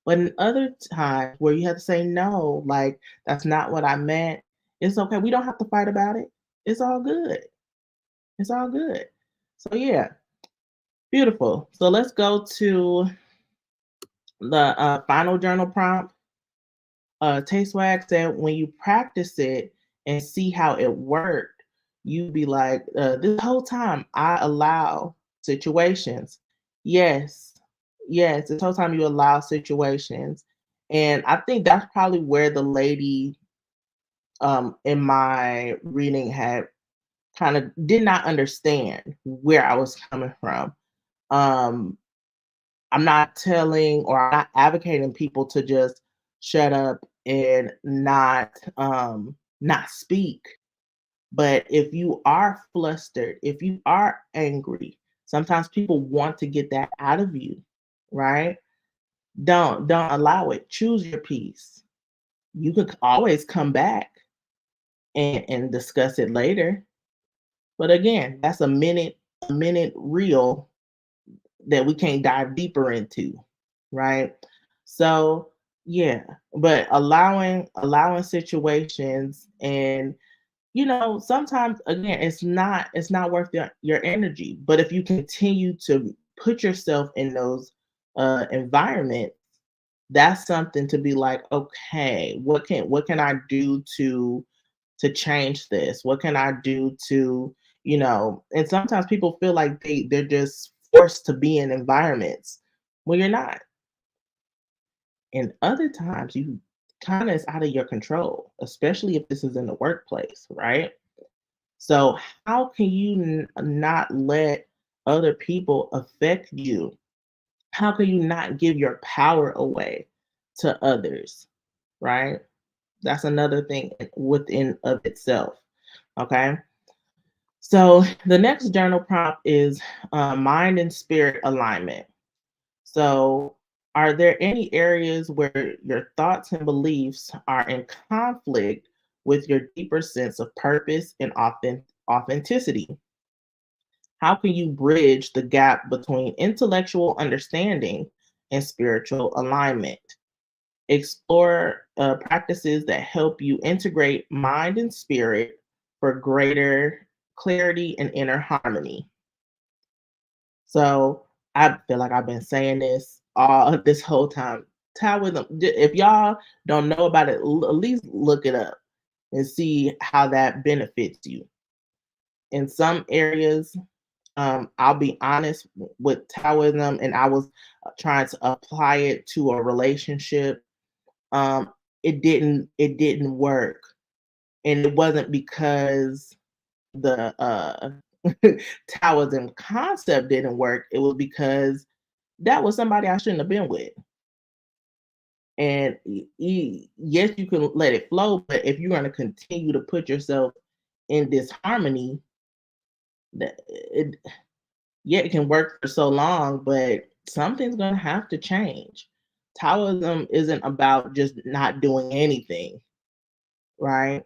Speaker 1: But in other times where you have to say no, like that's not what I meant, it's okay. We don't have to fight about it. It's all good. It's all good. So yeah, beautiful. So let's go to the final journal prompt. Taste Swag said, when you practice it and see how it worked, you be like, this whole time I allow situations. Yes, yes, this whole time you allow situations. And I think that's probably where the lady in my reading had kind of did not understand where I was coming from. Um, I'm not telling or I'm not advocating people to just shut up and not not speak. But if you are flustered, if you are angry, sometimes people want to get that out of you, right? Don't allow it. Choose your peace. You can always come back and discuss it later. But again, that's a minute reel that we can't dive deeper into, right? So yeah, but allowing situations, and sometimes again it's not worth your energy. But if you continue to put yourself in those environments, that's something to be like, okay, what can I do to change this? What can I do to, and sometimes people feel like they're just forced to be in environments. Well, you're not. And other times you kind of is out of your control, especially if this is in the workplace, right? So how can you not let other people affect you? How can you not give your power away to others, right? That's another thing within of itself. Okay. So the next journal prompt is mind and spirit alignment. So, are there any areas where your thoughts and beliefs are in conflict with your deeper sense of purpose and authenticity? How can you bridge the gap between intellectual understanding and spiritual alignment? Explore practices that help you integrate mind and spirit for greater clarity and inner harmony. So I feel like I've been saying this all this whole time. Taoism, if y'all don't know about it, at least look it up and see how that benefits you. In some areas, I'll be honest with Taoism, and I was trying to apply it to a relationship. It didn't work, and it wasn't because the Taoism concept didn't work. It was because that was somebody I shouldn't have been with. And yes, you can let it flow, but if you're going to continue to put yourself in disharmony, that yeah, it can work for so long, but something's going to have to change. Taoism isn't about just not doing anything, right?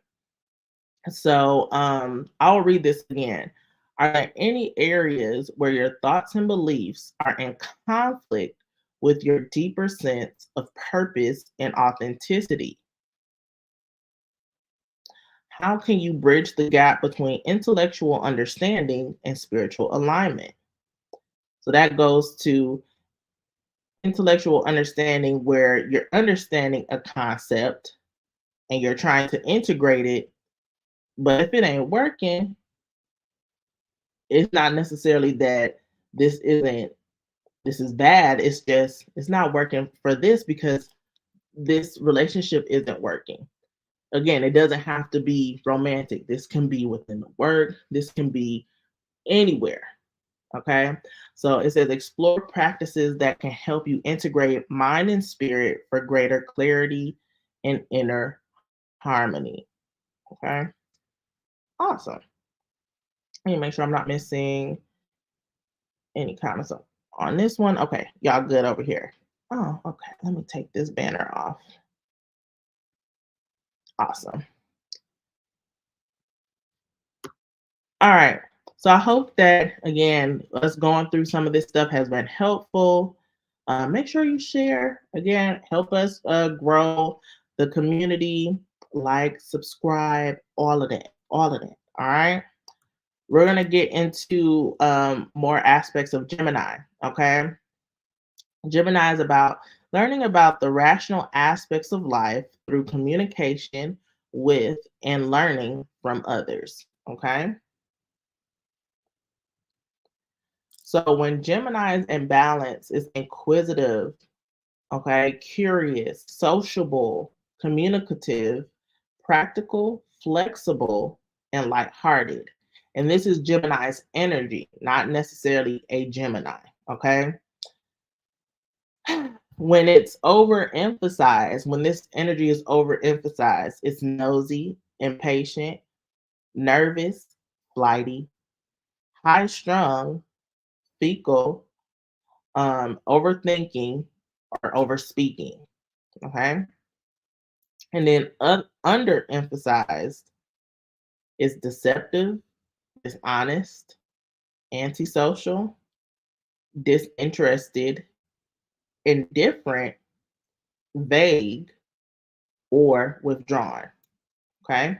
Speaker 1: So I'll read this again. Are there any areas where your thoughts and beliefs are in conflict with your deeper sense of purpose and authenticity? How can you bridge the gap between intellectual understanding and spiritual alignment? So that goes to intellectual understanding, where you're understanding a concept and you're trying to integrate it, but if it ain't working, it's not necessarily that this isn't this is bad. It's just it's not working for this because this relationship isn't working. Again, it doesn't have to be romantic. This can be within the work, this can be anywhere. Okay. So it says explore practices that can help you integrate mind and spirit for greater clarity and inner harmony. Okay. Awesome. Let me make sure I'm not missing any comments on this one. Okay. Y'all good over here. Oh, okay. Let me take this banner off. Awesome. All right. So I hope that, again, us going through some of this stuff has been helpful. Make sure you share. Again, help us grow the community. Like, subscribe, all of that. All of that. All right. We're going to get into more aspects of Gemini. Okay. Gemini is about learning about the rational aspects of life through communication with and learning from others. Okay. So when Gemini is in balance, it's inquisitive, okay, curious, sociable, communicative, practical, flexible, and lighthearted. And this is Gemini's energy, not necessarily a Gemini, okay? When it's overemphasized, when this energy is overemphasized, it's nosy, impatient, nervous, flighty, high strung, fecal, overthinking, or over speaking. Okay. And then underemphasized is deceptive, dishonest, antisocial, disinterested, indifferent, vague, or withdrawn. Okay.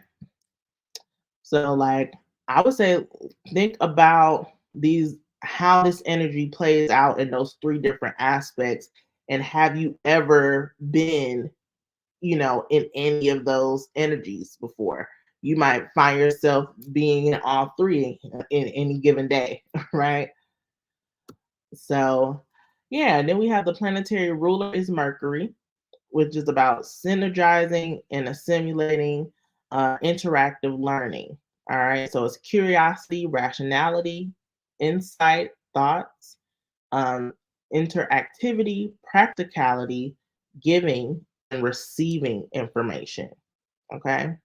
Speaker 1: So, like, I would say, think about these, how this energy plays out in those three different aspects. And have you ever been, in any of those energies before? You might find yourself being in all three in any given day, right? So, yeah, then we have the planetary ruler is Mercury, which is about synergizing and assimilating interactive learning. All right, so it's curiosity, rationality, insight, thoughts, um, interactivity, practicality, giving, and receiving information. Okay,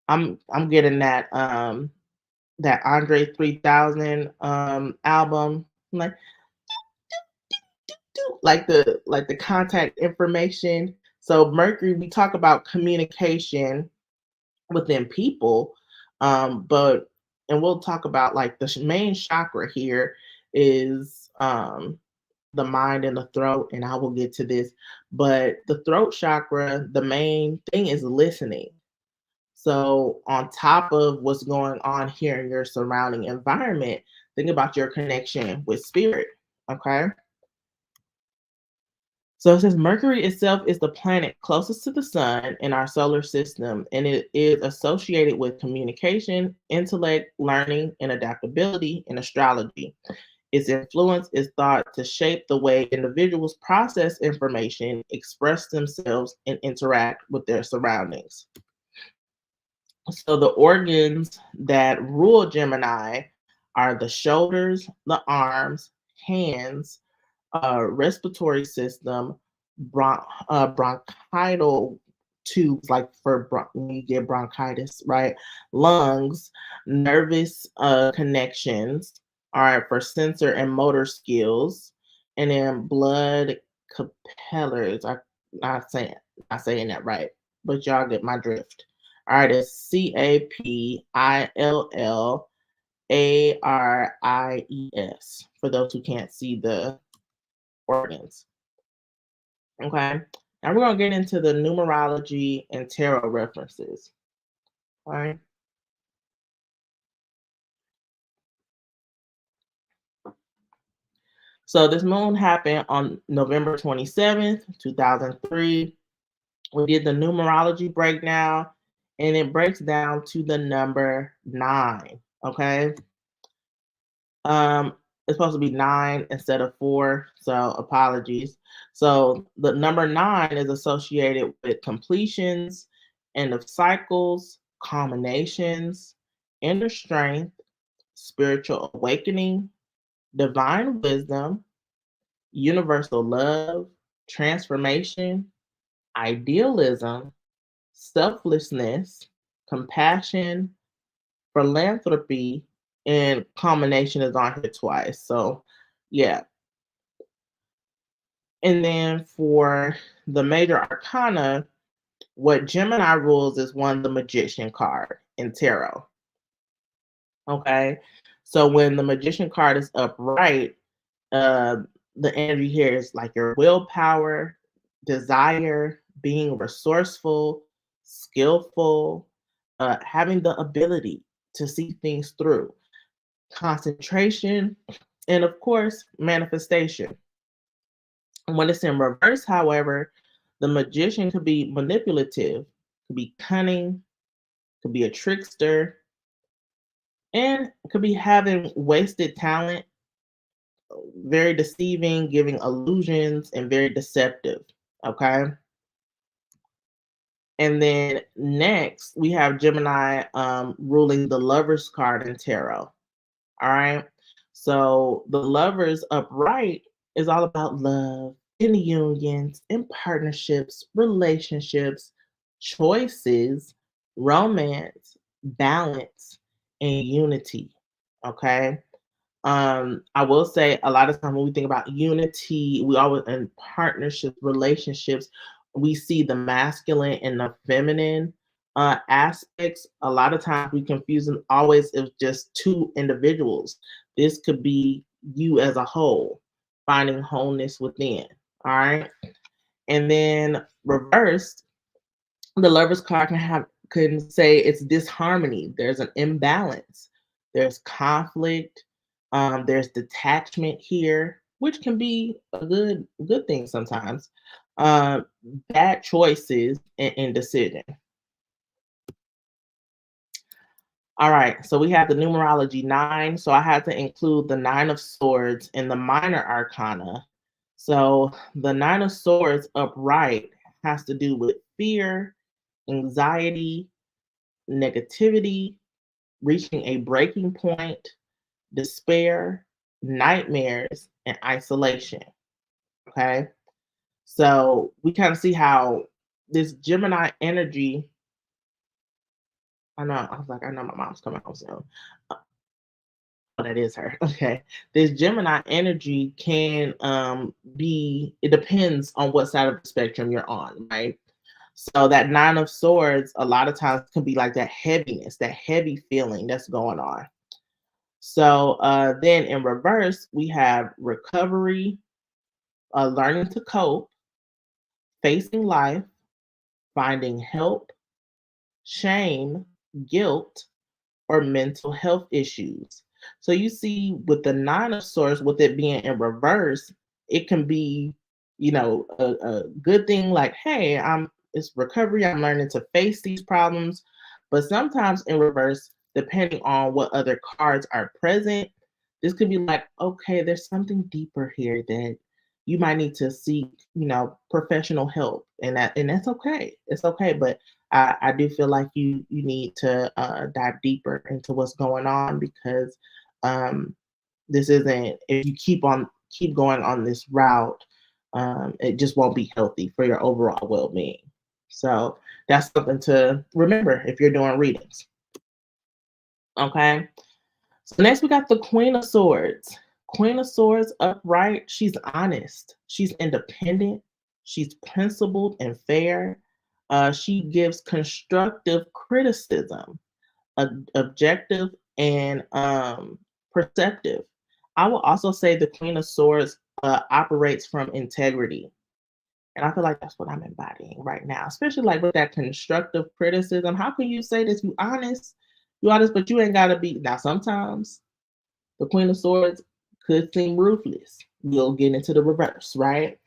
Speaker 1: I'm getting that Andre 3000 album. I'm like the contact information. So Mercury, we talk about communication within people, but and we'll talk about like the main chakra here is the mind and the throat, and I will get to this. But the throat chakra, the main thing is listening. So on top of what's going on here in your surrounding environment, think about your connection with spirit. Okay. So it says Mercury itself is the planet closest to the sun in our solar system, and it is associated with communication, intellect, learning, and adaptability in astrology. Its influence is thought to shape the way individuals process information, express themselves, and interact with their surroundings. So the organs that rule Gemini are the shoulders, the arms, hands, respiratory system, bronchial tubes, like for when you get bronchitis, right? Lungs, nervous connections, all right, for sensor and motor skills, and then blood capillaries. I'm not saying that right, but y'all get my drift. All right, it's CAPILLARIES for those who can't see the organs. Okay. Now we're going to get into the numerology and tarot references. All right. So this moon happened on November 27th, 2003. We did the numerology breakdown, and it breaks down to the number 9. Okay. Um, it's supposed to be 9 instead of 4, so apologies. So the number 9 is associated with completions, end of cycles, culminations, inner strength, spiritual awakening, divine wisdom, universal love, transformation, idealism, selflessness, compassion, philanthropy, and culmination is on here twice. So, yeah. And then for the major arcana, what Gemini rules is one, the magician card in tarot. Okay. So when the magician card is upright, uh, the energy here is like your willpower, desire, being resourceful, skillful, having the ability to see things through, concentration, and of course, manifestation. When it's in reverse, however, the magician could be manipulative, could be cunning, could be a trickster, and could be having wasted talent, very deceiving, giving illusions, and very deceptive. Okay. And then next, we have Gemini ruling the Lover's card in tarot. All right. So the Lovers upright is all about love and unions and partnerships, relationships, choices, romance, balance, and unity. Okay. I will say a lot of times when we think about unity, we always in partnerships, relationships, we see the masculine and the feminine aspects. A lot of times we confuse them always as just two individuals. This could be you as a whole, finding wholeness within. All right. And then reversed, the Lover's card can say it's disharmony. There's an imbalance. There's conflict. There's detachment here, which can be a good thing sometimes. Um, Bad choices and indecision. All right, so we have the numerology 9. So I had to include the 9 of Swords in the minor arcana. So the 9 of Swords upright has to do with fear, anxiety, negativity, reaching a breaking point, despair, nightmares, and isolation. Okay. So we kind of see how this Gemini energy. I know, I was like, I know my mom's coming home soon. Uh, Oh, that is her. Okay. This Gemini energy can be, it depends on what side of the spectrum you're on, right? So that 9 of Swords, a lot of times can be like that heaviness, that heavy feeling that's going on. So then in reverse, we have recovery, learning to cope, facing life, finding help, shame, guilt, or mental health issues. So you see, with the 9 of Swords, with it being in reverse, it can be, a good thing like, hey, it's recovery, I'm learning to face these problems. But sometimes in reverse, depending on what other cards are present, this could be like, okay, there's something deeper here that you might need to seek, professional help. And that's okay. It's okay. But I do feel like you need to dive deeper into what's going on, because um, this isn't, if you keep going on this route, it just won't be healthy for your overall well-being. So that's something to remember if you're doing readings. Okay. So next we got the Queen of Swords. Queen of Swords upright. She's honest. She's independent. She's principled and fair. She gives constructive criticism, objective and perceptive. I will also say the Queen of Swords operates from integrity. And I feel like that's what I'm embodying right now, especially like with that constructive criticism. How can you say this? You honest, but you ain't gotta be. Now, sometimes the Queen of Swords could seem ruthless. We'll get into the reverse, right?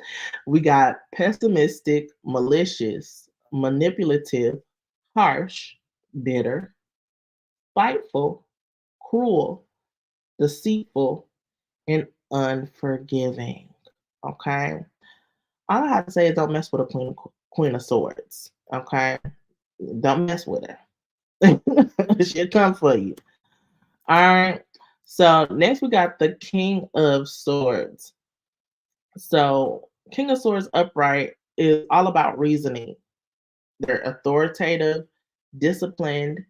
Speaker 1: We got pessimistic, malicious, manipulative, harsh, bitter, spiteful, cruel, deceitful, and unforgiving. Okay. All I have to say is don't mess with a Queen of Swords. Okay. Don't mess with her. She'll come for you. All right. So next we got the King of Swords. So King of Swords upright is all about reasoning. They're authoritative, disciplined.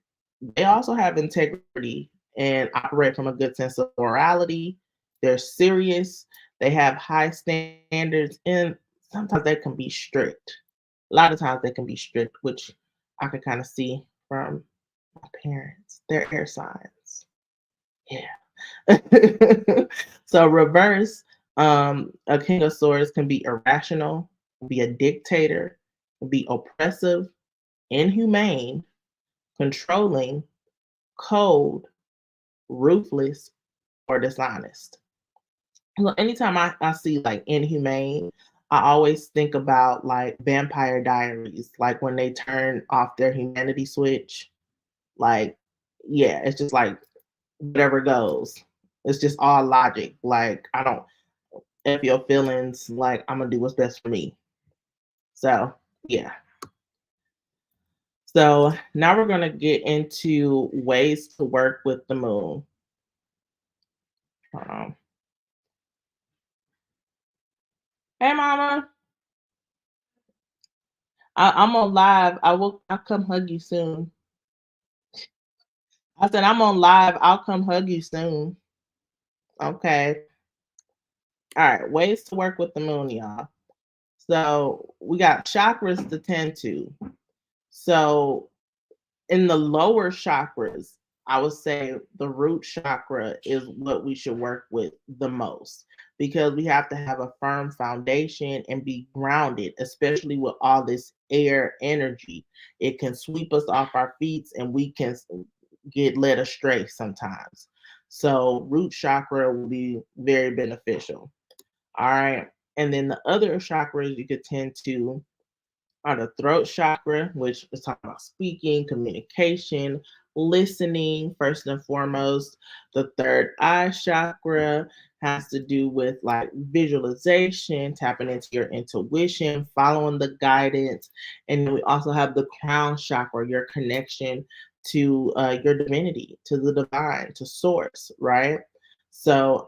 Speaker 1: They also have integrity and operate from a good sense of morality. They're serious. They have high standards, and sometimes they can be strict. A lot of times they can be strict, which I can kind of see from my parents. They're air signs. Yeah. So reverse, a King of Swords can be irrational, be a dictator, be oppressive, inhumane, controlling, cold, ruthless, or dishonest. Well, anytime I see like inhumane, I always think about like Vampire Diaries, like when they turn off their humanity switch. Like, yeah, it's just like whatever goes. It's just all logic. Like, I don't F your feelings. Like, I'm gonna do what's best for me. So, yeah. So now we're gonna get into ways to work with the moon. Um, hey, mama. I'm on live. I'll come hug you soon. I said I'm on live. I'll come hug you soon. Okay. All right. Ways to work with the moon, y'all. So we got chakras to tend to. So in the lower chakras, I would say the root chakra is what we should work with the most because we have to have a firm foundation and be grounded, especially with all this air energy. It can sweep us off our feet and we can get led astray sometimes. So, root chakra will be very beneficial. All right. And then the other chakras you could tend to are the throat chakra, which is talking about speaking, communication, listening, first and foremost. The third eye chakra has to do with like visualization, tapping into your intuition, following the guidance. And then we also have the crown chakra, your connection to your divinity, to the divine, to source, right? So,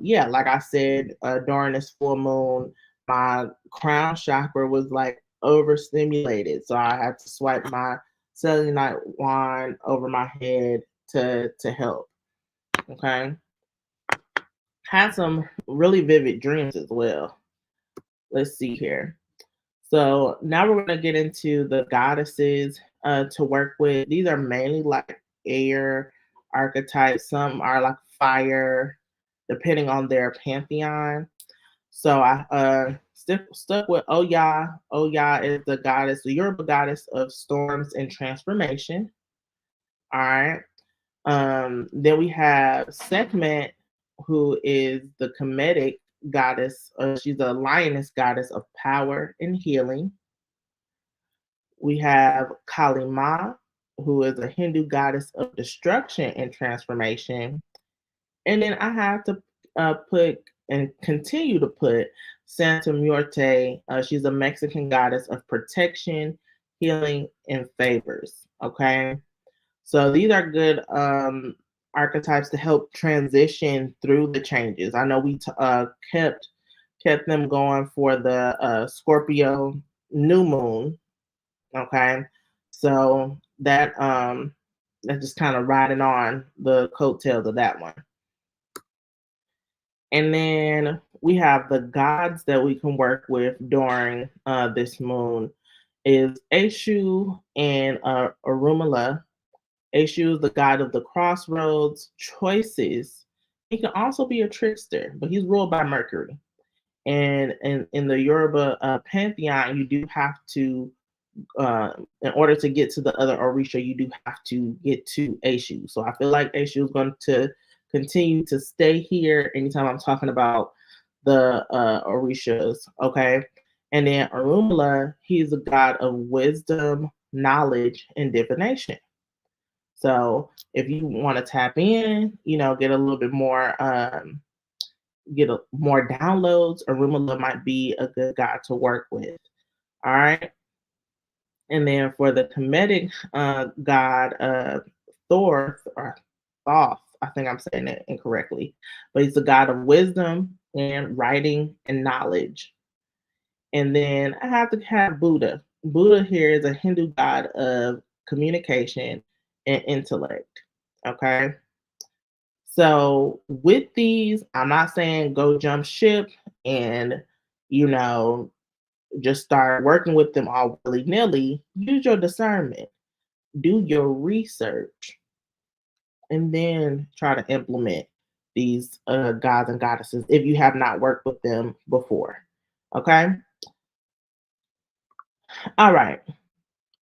Speaker 1: yeah, like I said, during this full moon, my crown chakra was like overstimulated. So I had to swipe my selenite wand over my head to help. Okay. Had some really vivid dreams as well. Let's see here. So now we're gonna get into the goddesses to work with. These are mainly like air archetypes. Some are like fire, depending on their pantheon. So I stuck with Oya. Oya is the goddess, the Yoruba goddess of storms and transformation. All right. Then we have Sekhmet, who is the Kemetic goddess. She's a lioness goddess of power and healing. We have Kali Ma, who is a Hindu goddess of destruction and transformation. And then I have to put and continue to put Santa Muerte. She's a Mexican goddess of protection, healing, and favors. Okay. So these are good archetypes to help transition through the changes. I know we kept them going for the Scorpio new moon. Okay. So that's just kind of riding on the coattails of that one. And then we have the gods that we can work with during this moon is Eshu and Arumala. Eshu is the god of the crossroads, choices. He can also be a trickster, but he's ruled by Mercury. And in the Yoruba pantheon, you do have to, in order to get to the other Orisha, you do have to get to Eshu. So I feel like Eshu is going to continue to stay here anytime I'm talking about the Orishas, okay? And then Arumala, he's a god of wisdom, knowledge, and divination. So if you want to tap in, get a little bit more, more downloads, Arumala might be a good god to work with. All right. And then for the Kemetic god, Thor, or Thoth, I think I'm saying it incorrectly, but he's the god of wisdom and writing and knowledge. And then I have to have Buddha. Buddha here is a Hindu god of communication and intellect. Okay. So with these, I'm not saying go jump ship and, you know, just start working with them all willy nilly. Use your discernment, do your research, and then try to implement these gods and goddesses if you have not worked with them before. Okay. All right.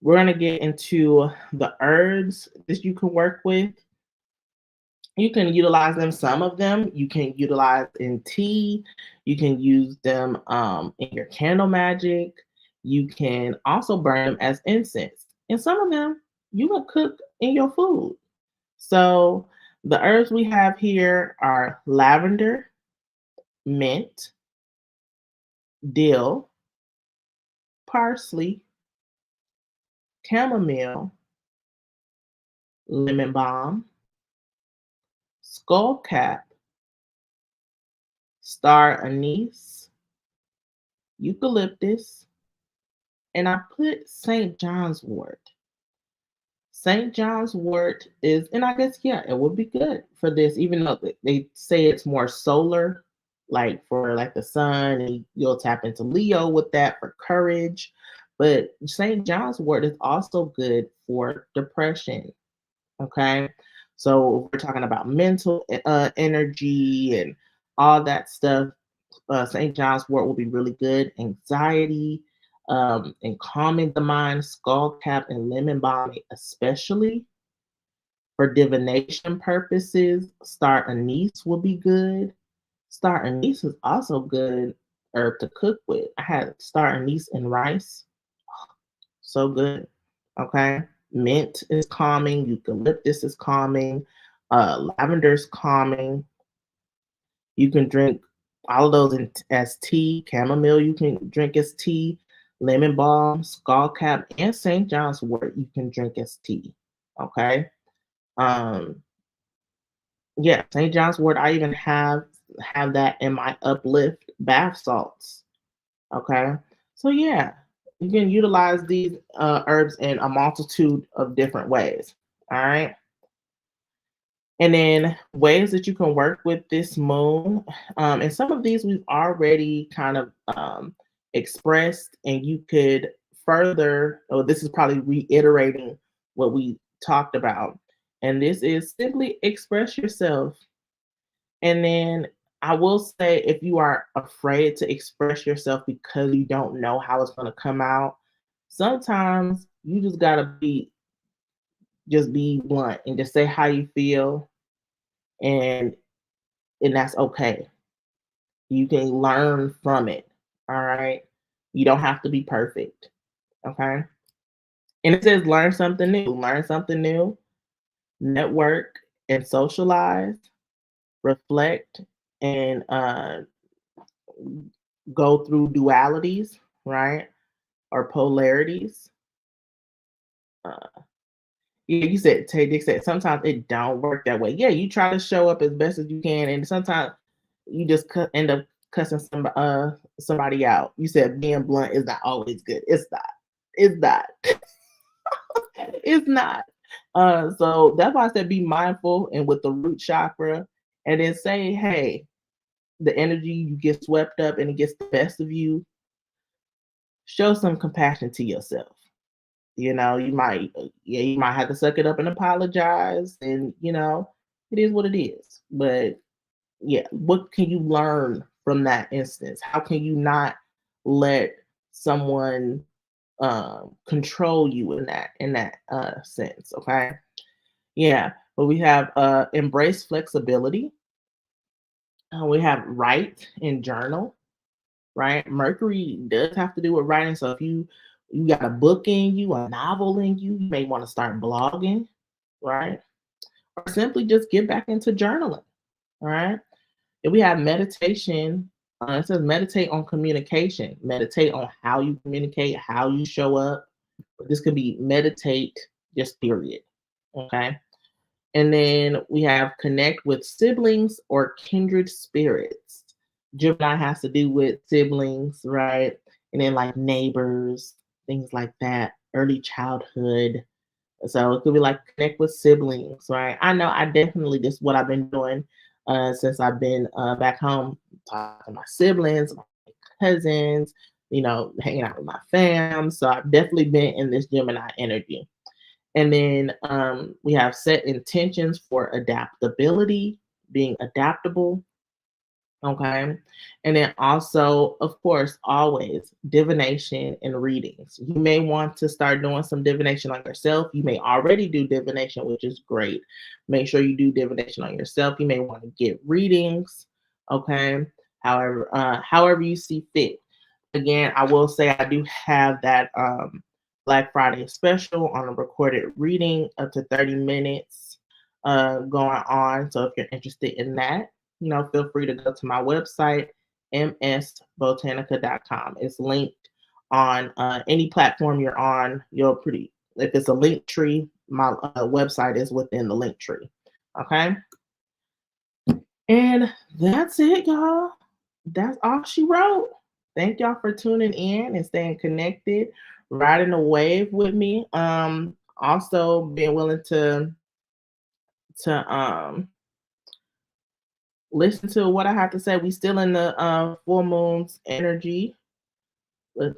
Speaker 1: We're going to get into the herbs that you can work with. You can utilize them, some of them you can utilize in tea. You can use them in your candle magic. You can also burn them as incense. And some of them you can cook in your food. So the herbs we have here are lavender, mint, dill, parsley, chamomile, lemon balm, skullcap, star anise, eucalyptus, and I put St. John's wort. St. John's wort is, and I guess, yeah, it would be good for this, even though they say it's more solar, like for like the sun, and you'll tap into Leo with that for courage. But St. John's wort is also good for depression. Okay. So we're talking about mental energy and all that stuff. St. John's wort will be really good. Anxiety, and calming the mind, skull cap and lemon balm, especially for divination purposes. Star anise will be good. Star anise is also good herb to cook with. I had star anise and rice. So good. Okay. Mint is calming. Eucalyptus is calming. Lavender is calming. You can drink all of those as tea. Chamomile you can drink as tea. Lemon balm, skullcap, and St. John's wort you can drink as tea. Okay. Um, yeah, St. John's wort. I even have that in my uplift bath salts. Okay. So yeah, you can utilize these herbs in a multitude of different ways. All right. And then ways that you can work with this moon. And some of these we've already kind of expressed, and you could further, oh, this is probably reiterating what we talked about. And this is simply express yourself. And then I will say, if you are afraid to express yourself because you don't know how it's going to come out, sometimes you just got to be blunt and just say how you feel, and that's okay. You can learn from it. All right. You don't have to be perfect. Okay. And it says learn something new. Learn something new, network and socialize, reflect, and go through dualities, right? Or polarities. Uh, yeah, you said Tay Dick said sometimes it don't work that way. Yeah, you try to show up as best as you can, and sometimes you just end up cussing somebody out. You said being blunt is not always good. It's not. It's not. It's not. So that's why I said be mindful and with the root chakra, and then say, hey, the energy you get swept up and it gets the best of you. Show some compassion to yourself. You might, yeah, you might have to suck it up and apologize, and it is what it is. But yeah, what can you learn from that instance? How can you not let someone control you in that sense? Okay, yeah. But we have embrace flexibility. We have write and journal. Right, Mercury does have to do with writing. So if you got a book in you, a novel in you, you may want to start blogging, right? Or simply just get back into journaling. All right. If we have meditation, it says meditate on communication, meditate on how you communicate, how you show up. This could be meditate, just period. Okay. And then we have connect with siblings or kindred spirits. Gemini has to do with siblings, right? And then like neighbors, things like that, early childhood. So it could be like connect with siblings, right? I know I definitely, this is what I've been doing since I've been back home, talking to my siblings, my cousins, hanging out with my fam. So I've definitely been in this Gemini energy. And then we have set intentions for adaptability, being adaptable. Okay. And then also, of course, always divination and readings. You may want to start doing some divination on yourself. You may already do divination, which is great. Make sure you do divination on yourself. You may want to get readings. Okay. However you see fit. Again, I will say I do have that Black Friday special on a recorded reading up to 30 minutes going on. So if you're interested in that, feel free to go to my website, msbotanica.com. It's linked on any platform you're on. If it's a link tree, my website is within the link tree. Okay. And that's it, y'all. That's all she wrote. thank y'all for tuning in and staying connected, riding the wave with me. Also being willing to listen to what I have to say. We still in the full moon's energy. Let,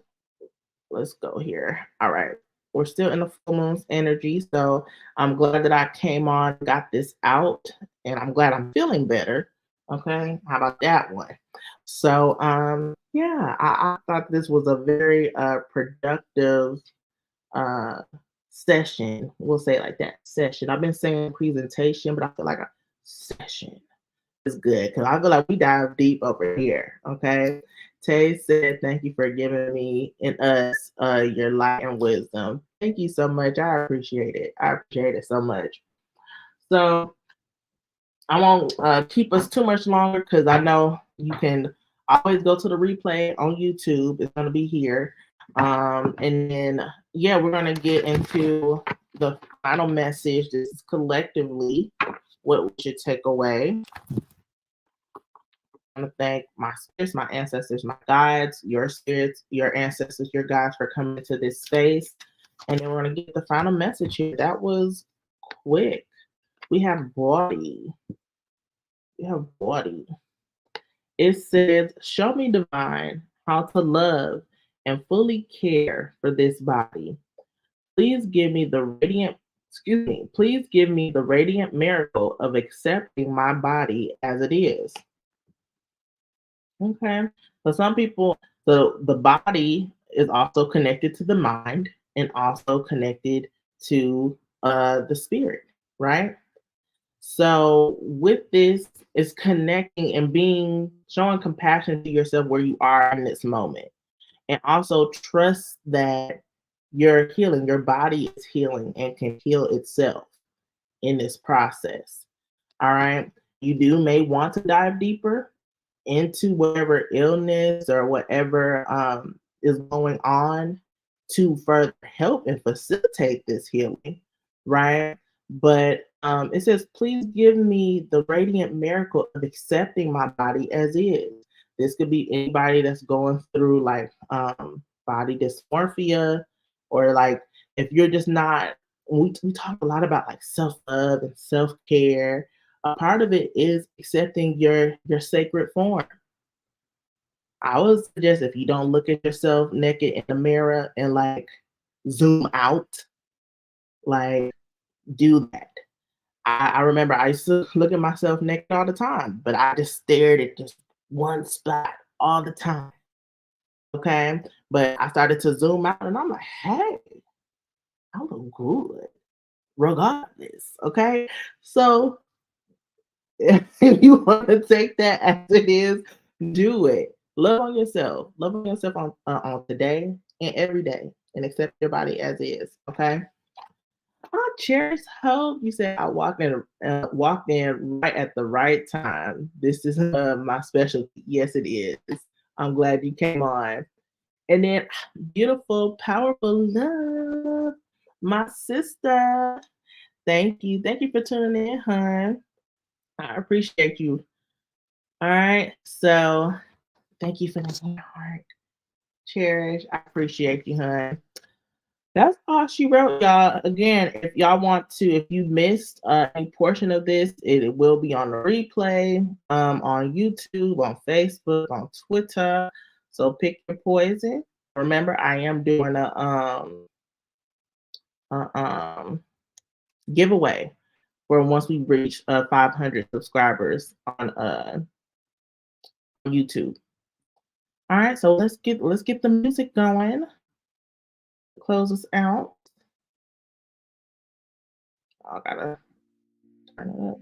Speaker 1: let's go here. All right. We're still in the full moon's energy. So I'm glad that I came on, got this out, and I'm glad I'm feeling better. Okay. How about that one? So yeah, I thought this was a very productive uh session. We'll say it like that. Session. I've been saying presentation, but I feel like a session is good because I feel like we dive deep over here. Okay. Tay said, "Thank you for giving me and us your light and wisdom." Thank you so much. I appreciate it. I appreciate it so much. So I won't keep us too much longer because I know you can always go to the replay on YouTube. It's going to be here. And then, yeah, we're going to get into the final message. This is collectively what we should take away. I want to thank my spirits, my ancestors, my guides, your spirits, your ancestors, your guides for coming into this space. And then we're going to get the final message here. That was quick. We have body. We have body. It says, "Show me, divine, how to love and fully care for this body. Please give me the radiant, excuse me, please give me the radiant miracle of accepting my body as it is." Okay. So some people, the body is also connected to the mind and also connected to the spirit, right? So with this is connecting and being showing compassion to yourself where you are in this moment. And also trust that you're healing, your body is healing and can heal itself in this process. All right. You do may want to dive deeper into whatever illness or whatever is going on to further help and facilitate this healing, right? But it says, "Please give me the radiant miracle of accepting my body as is." This could be anybody that's going through like body dysmorphia, or like if you're just not. We talk a lot about like self love and self care. A part of it is accepting your sacred form. I would suggest if you don't look at yourself naked in the mirror and like zoom out, like do that. I remember I used to look at myself naked all the time, but I just stared at just one spot all the time. Okay. But I started to zoom out and I'm like, hey, I look good regardless. Okay. So if you want to take that as it is, do it. Love on yourself. Love on yourself on today and every day, and accept your body as is. Okay. Oh, cheers, hope. You said I walked in right at the right time. This is my specialty. Yes, it is. I'm glad you came on. And then beautiful, powerful love, my sister. Thank you. Thank you for tuning in, hon. I appreciate you. All right. So thank you for the heart. Cherish. I appreciate you, hon. That's all she wrote, y'all. Again, if y'all want to, if you missed any portion of this, it will be on the replay on YouTube, on Facebook, on Twitter. So pick your poison. Remember, I am doing a giveaway for once we reach 500 subscribers on YouTube. All right, so let's get the music going. Close us out. I gotta turn it up.